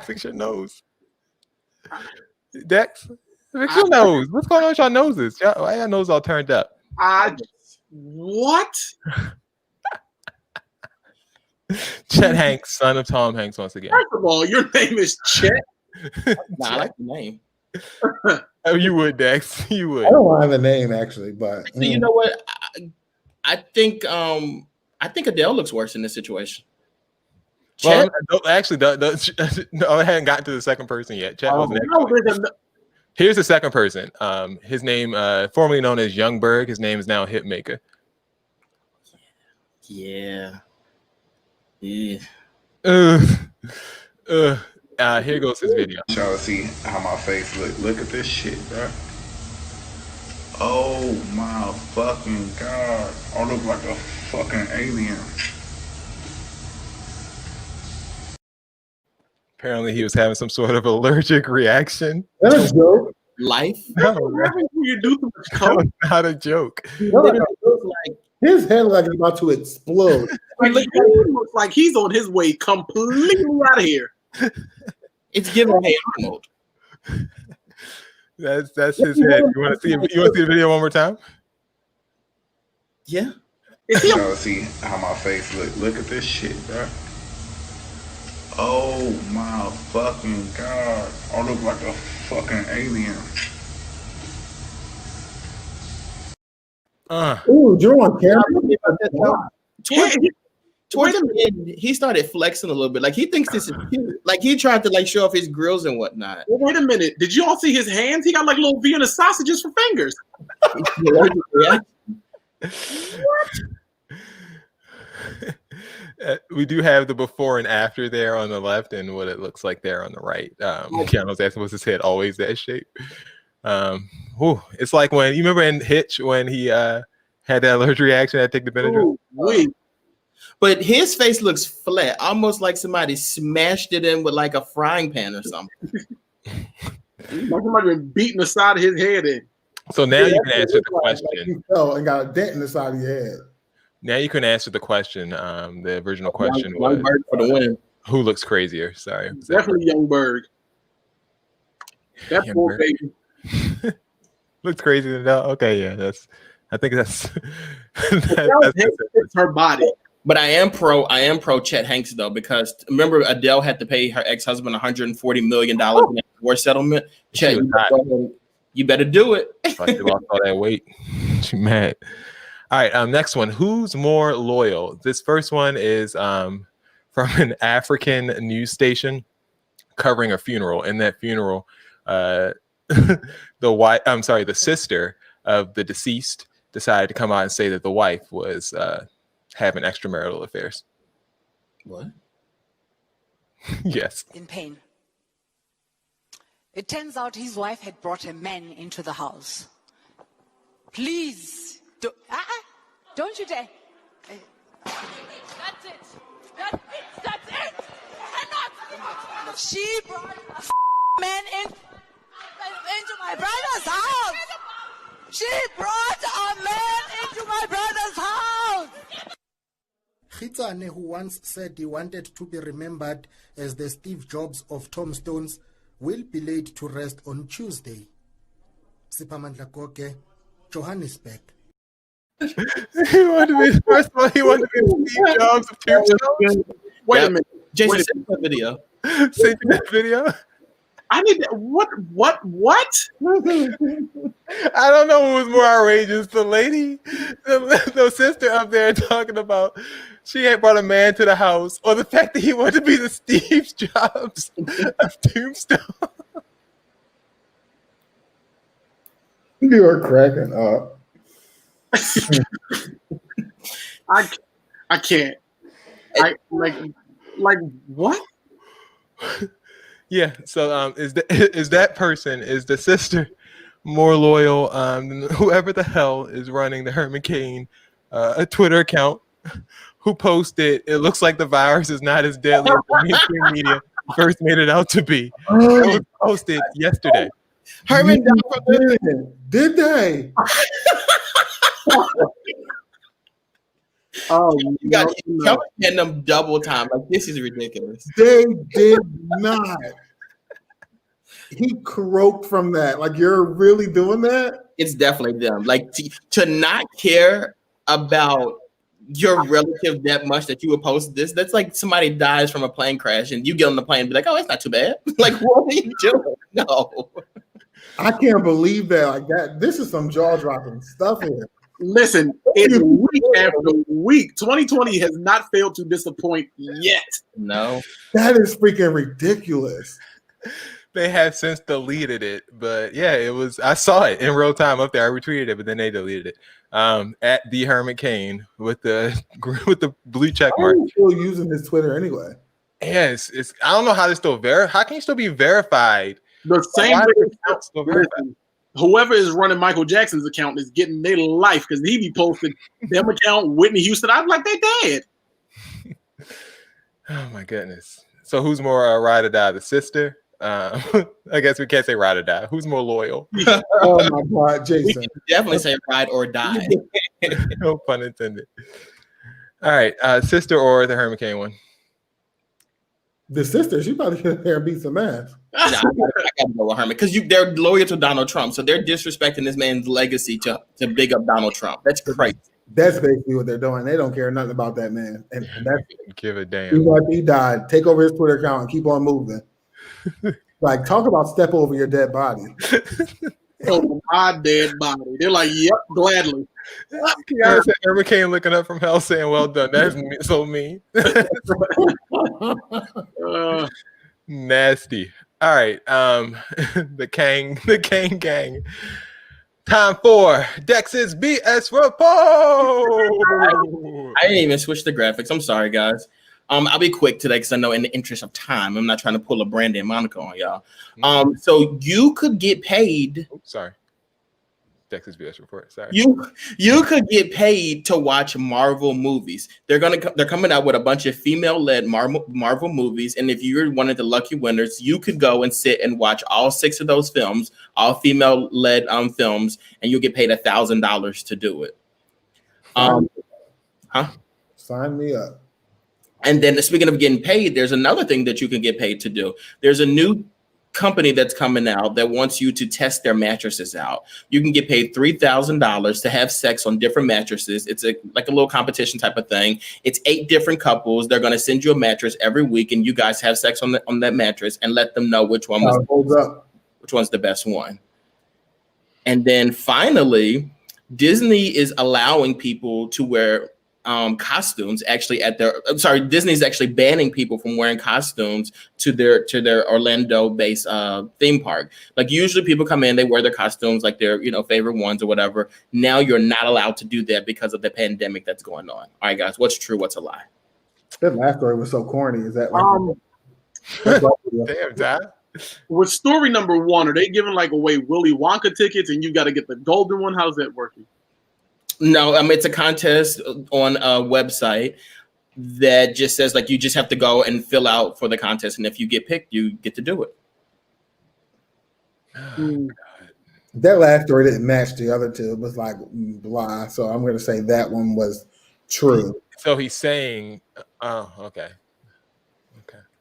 fix your nose. Dex, fix your nose. What's going on with your noses? Why your nose all turned up? What? Chet Hanks, son of Tom Hanks, once again. First of all, your name is Chet. I like the name. Oh, you would, Dex. You would. I don't have a name actually, but so you know what? I think Adele looks worse in this situation. Well, actually, no, I hadn't gotten to the second person yet. Chet wasn't. Here's the second person. His name, formerly known as Youngberg. His name is now Hitmaker. Yeah. Here goes his video. Y'all see how my face look. Look at this shit, bro. Oh my fucking god! I look like a fucking alien. Apparently, he was having some sort of allergic reaction. That's a joke. Life? No, you do too much coke. Not a joke. His head like it's about to explode. He looks like he's on his way completely out of here. It's giving Hey Arnold. That's his head. You want to see the video one more time? Yeah. Y'all see how my face look. Look at this shit, bro. Oh my fucking god! I look like a fucking alien. Ooh, you're on camera. Towards the end, he started flexing a little bit. Like he thinks this is cute. Like he tried to show off his grills and whatnot. Well, wait a minute. Did you all see his hands? He got little Vienna sausages for fingers. What? We do have the before and after there on the left and what it looks like there on the right. Keanu's asking, was his head always that shape? It's like when you remember in Hitch when he had that allergic reaction, had to take the Benadryl. But his face looks flat, almost like somebody smashed it in with like a frying pan or something. Like somebody been beating the side of his head in. So now you can answer the question. Like you fell and got a dent in the side of your head. Now you can answer the question. The original question Young Bird for the win. Who looks crazier? Sorry. Definitely Young Bird. That poor baby. Looks crazy enough. Okay, yeah, I think that's it's her body. But I am pro Chet Hanks though, because remember Adele had to pay her ex-husband $140 million in a divorce settlement. Chet, you better do it. She lost all that weight. She mad. All right, next one. Who's more loyal? This first one is from an African news station covering a funeral. In that funeral, the sister of the deceased decided to come out and say that the wife was having extramarital affairs. What? Yes. In pain. It turns out his wife had brought a man into the house. Please, don't you dare. That's it. That's it. Enough. She brought a man into my brother's house. She brought a man into my brother's house. Khitsane, who once said he wanted to be remembered as the Steve Jobs of tombstones, will be laid to rest on Tuesday. Sipamandla Koke, Johannesburg. He wanted to be, first of all, he wanted to be Steve Jobs of tombstones. Wait a minute. Jason, send that video. Send that video. I need that. What? I don't know what was more outrageous. The lady, the sister up there talking about she had brought a man to the house, or the fact that he wanted to be the Steve Jobs of Tombstone. You are cracking up. I can't. I like what? Yeah. So is that person, is the sister more loyal than whoever the hell is running the Herman Cain a Twitter account who posted, it looks like the virus is not as deadly as the mainstream media first made it out to be. It was posted yesterday. Herman did they? Oh, you got Kelly them double time. Like, this is ridiculous. They did not. He croaked from that. Like, you're really doing that? It's definitely them. Like, to not care about your relative that much that you would post this, that's like somebody dies from a plane crash and you get on the plane and be like, oh, it's not too bad. Like, what are you doing? No. I can't believe that. Like, that. This is some jaw-dropping stuff here. Listen, it's week after week. 2020 has not failed to disappoint yet. No. That is freaking ridiculous. They have since deleted it, but yeah, it was. I saw it in real time up there. I retweeted it, but then they deleted it. At the Herman Cain with the blue check mark. Why are you still using his Twitter anyway? Yeah, it's. I don't know how to still how can you still be verified? The same. Whoever is running Michael Jackson's account is getting their life because he be posting them account, Whitney Houston. I'm like, they dead. Oh my goodness. So who's more ride or die? The sister? I guess we can't say ride or die. Who's more loyal? Oh my God, Jason. We can definitely say ride or die. No pun intended. All right, sister or the Herman Cain one? The sister, she probably get there and beat some ass. I gotta go with Herman because they're loyal to Donald Trump, so they're disrespecting this man's legacy to big up Donald Trump. That's crazy. That's basically what they're doing. They don't care nothing about that man, and that's give a damn. He died. Take over his Twitter account and keep on moving. Like, talk about step over your dead body. Oh, my dead body. They're like, yep, gladly. Yeah, Herman Cain looking up from hell saying, "Well done." That's so mean. Nasty. All right. The Kang gang. Time for Dex's BS report. I didn't even switch the graphics. I'm sorry, guys. I'll be quick today because I know in the interest of time, I'm not trying to pull a Brandy Monica on y'all. So you could get paid. Oops, sorry. Texas BS report. Sorry. You could get paid to watch Marvel movies. They're coming out with a bunch of female-led Marvel movies, and if you're one of the lucky winners, you could go and sit and watch all 6 of those films, all female-led films, and you'll get paid $1,000 to do it. Sign me up. And then speaking of getting paid, there's another thing that you can get paid to do. There's a new company that's coming out that wants you to test their mattresses out. You can get paid $3,000 to have sex on different mattresses. It's like a little competition type of thing. It's 8 different couples. They're going to send you a mattress every week, and you guys have sex on that mattress and let them know which one's the best one. And then finally, Disney is allowing people to wear costumes actually Disney's actually banning people from wearing costumes to their Orlando-based theme park. Like usually people come in, they wear their costumes like their favorite ones or whatever. Now you're not allowed to do that because of the pandemic that's going on. All right, guys, what's true? What's a lie? That last story was so corny. Is that damn, Dad? With story number 1, are they giving like away Willy Wonka tickets and you got to get the golden one? How's that working? No, it's a contest on a website that just says like you just have to go and fill out for the contest, and if you get picked, you get to do it. That last story didn't match the other two. It was like blah. So I'm going to say that one was true. So he's saying, oh, okay.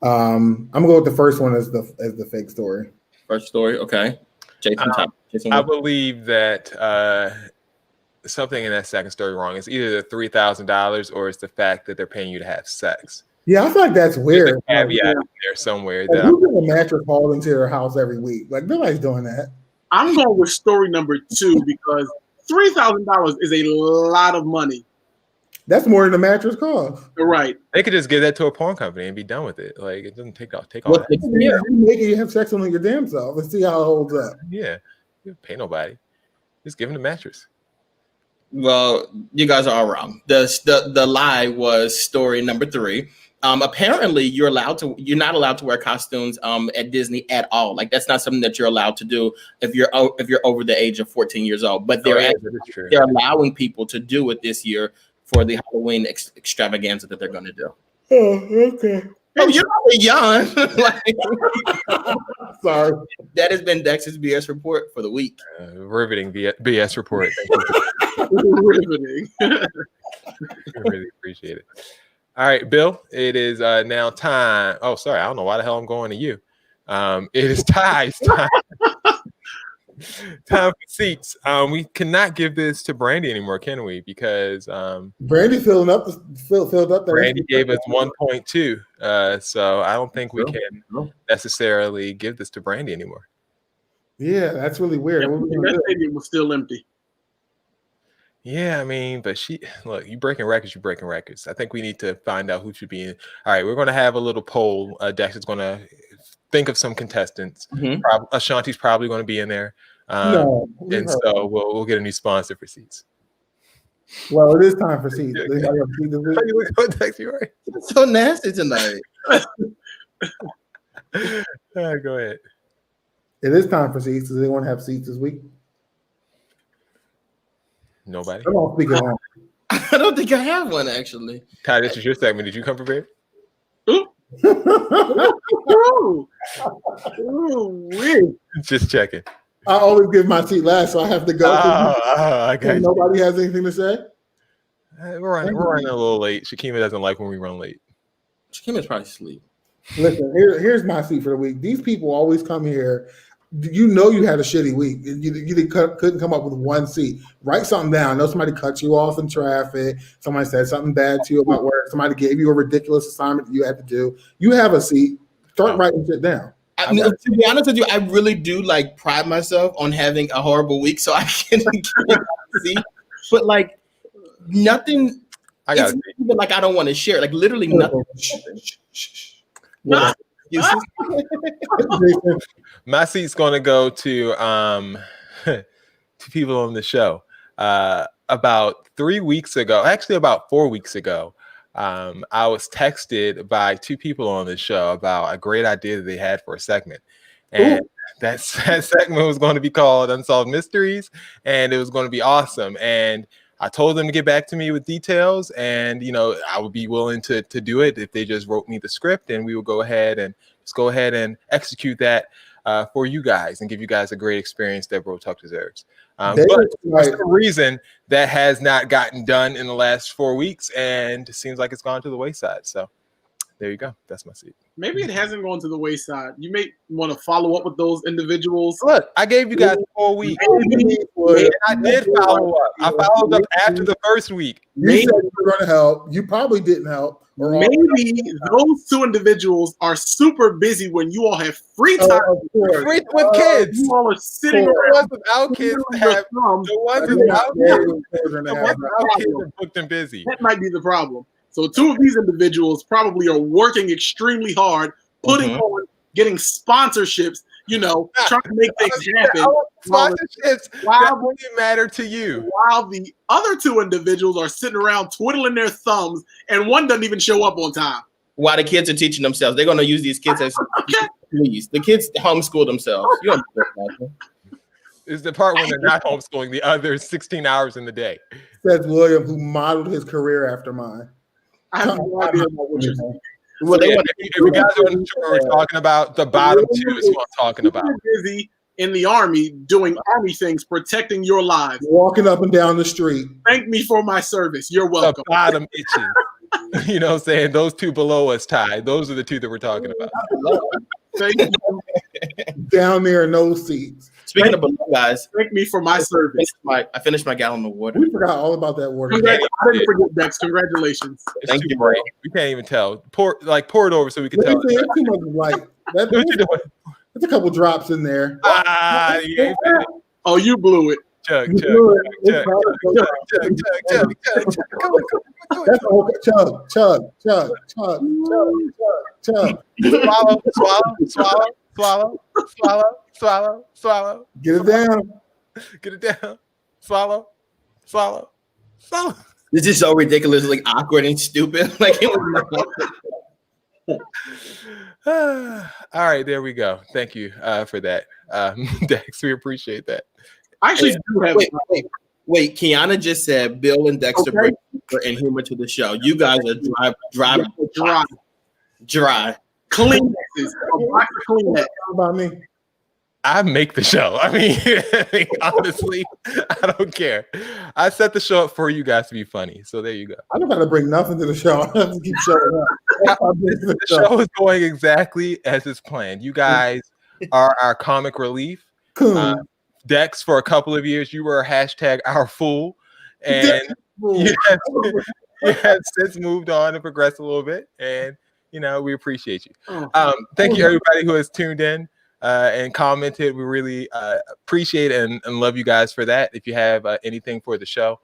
I'm gonna go with the first one as the fake story. First story, okay. Jason, I believe that something in that second story wrong. It's either the $3,000 or it's the fact that they're paying you to have sex. Yeah, I feel like that's weird. There's a caveat in there somewhere. Like, who's getting a mattress hauled into their house every week? Like nobody's doing that. I'm going with story number 2 because $3,000 is a lot of money. That's more than the mattress costs. Right. They could just give that to a porn company and be done with it. Like it doesn't take all that. You make it, you have sex on your damn self and see how it holds up. Yeah, you don't pay nobody. Just give them the mattress. Well, you guys are all wrong. The lie was story number 3. Apparently, you're not allowed to wear costumes at Disney at all. Like that's not something that you're allowed to do if you're over the age of 14 years old. But they're allowing people to do it this year for the Halloween extravaganza that they're going to do. Oh, okay. Oh, you're not young. Sorry. That has been Dex's BS report for the week. Riveting BS report. Riveting. I really appreciate it. All right, Bill, it is now time. Oh, sorry. I don't know why the hell I'm going to you. It is Ty's time. Time for seats. We cannot give this to Brandy anymore, can we? Because Brandy filled up. Brandy gave us 1.2. So I don't think we can necessarily give this to Brandy anymore. Yeah, that's really weird. That stadium was still empty. Yeah, I mean, but you breaking records. I think we need to find out who should be in. All right, we're going to have a little poll. Dex is going to think of some contestants. Ashanti's probably going to be in there. So we'll get a new sponsor for seats. Well, it is time for seats. It's so nasty tonight. All right, go ahead. It is time for seats. Does anyone have seats this week? Nobody. I don't think I have one actually. Ty, this is your segment. Did you come prepared? Weird. Just checking. I always give my seat last, so I have to go. I got you. Nobody has anything to say? We're running a little late. Shakima doesn't like when we run late. Shakima's probably asleep. Listen, here's my seat for the week. These people always come here. You had a shitty week. You couldn't come up with one seat. Write something down. I know somebody cut you off in traffic. Somebody said something bad to you about work. Somebody gave you a ridiculous assignment that you had to do. You have a seat. Start writing shit down. To be honest with you, I really do pride myself on having a horrible week, so I can see. But nothing. It's even I don't want to share. Literally nothing. My seat's going to go to to people on the show. About 3 weeks ago, actually about 4 weeks ago, I was texted by two people on this show about a great idea that they had for a segment. And that segment was going to be called Unsolved Mysteries, and it was going to be awesome. And I told them to get back to me with details, and I would be willing to do it if they just wrote me the script, and we would go ahead and execute that for you guys and give you guys a great experience that Bro Talk deserves. But for some reason, that has not gotten done in the last 4 weeks, and it seems like it's gone to the wayside. So there you go. That's my seat. Maybe it hasn't gone to the wayside. You may want to follow up with those individuals. Look, I gave you guys 4 weeks. And I did follow up. I followed up after the first week. You said you were going to help. You probably didn't help. Maybe those two individuals are super busy when you all have free time with kids. You all are sitting around. The ones without kids have the ones without kids are booked and busy. That might be the problem. So two of these individuals probably are working extremely hard, putting on, getting sponsorships, trying to make things happen. Sponsorships that really matter to you. While the other two individuals are sitting around twiddling their thumbs, and one doesn't even show up on time. While the kids are teaching themselves, they're going to use these kids as please. The kids homeschool themselves. You understand? Is the part when they're not homeschooling the other 16 hours in the day. Says William, who modeled his career after mine. I have no idea about what you're saying. Well, if you guys are sure we're talking about, the bottom two is what I'm talking about. Busy in the army doing army things, protecting your lives. Walking up and down the street. Thank me for my service. You're welcome. The bottom itches. You know what I'm saying? Those two below us, Ty. Those are the two that we're talking about. Thank you. Down there in those seats. Speaking of below, guys, thank me for my service. I finished my gallon of water. We forgot all about that water. I didn't forget, Dex. Congratulations. Thank you, bro. We can't even tell. Pour it over so we can tell. It's too much light. That's a couple drops in there. Oh, you blew it. Chug. That's Swallow. Get it down. Swallow. This is so ridiculously awkward and stupid. All right, there we go. Thank you for that, Dex. We appreciate that. I actually do have. Wait, Kiana just said Bill and Dexter bring humor and humor to the show. You guys are dry. Kleenexes. Kleenex. How about me? I make the show. I mean, honestly, I don't care. I set the show up for you guys to be funny. So there you go. I don't got to bring nothing to the show. I have to keep showing up. The show is going exactly as it's planned. You guys are our comic relief. Dex, for a couple of years, you were #our fool, and you have since moved on and progressed a little bit, and we appreciate you. Thank you, everybody who has tuned in and commented. We really appreciate and love you guys for that. If you have anything for the show,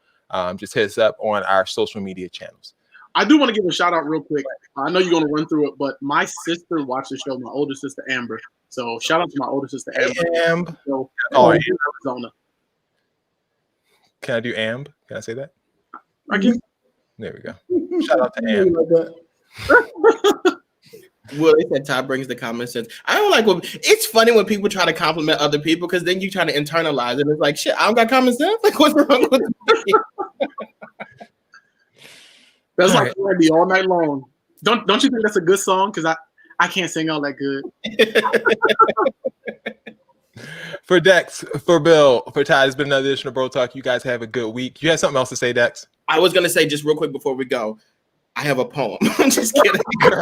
just hit us up on our social media channels. I do want to give a shout out real quick. I know you're going to run through it, but my sister watched the show, my older sister, Amber. So shout out to my older sister, Amber. Arizona. Can I do Amb? Can I say that? I can. There we go. Shout out to Amb. Well, they said Ty brings the common sense. I don't like when it's funny when people try to compliment other people because then you try to internalize it. It's like, shit, I don't got common sense. Like, what's wrong with me? That's like Brandy all night long. Don't you think that's a good song? Because I can't sing all that good. For Dex, for Bill, for Ty, it's been another edition of Bro Talk. You guys have a good week. You have something else to say, Dex? I was gonna say just real quick before we go. I have a poem. I'm just kidding.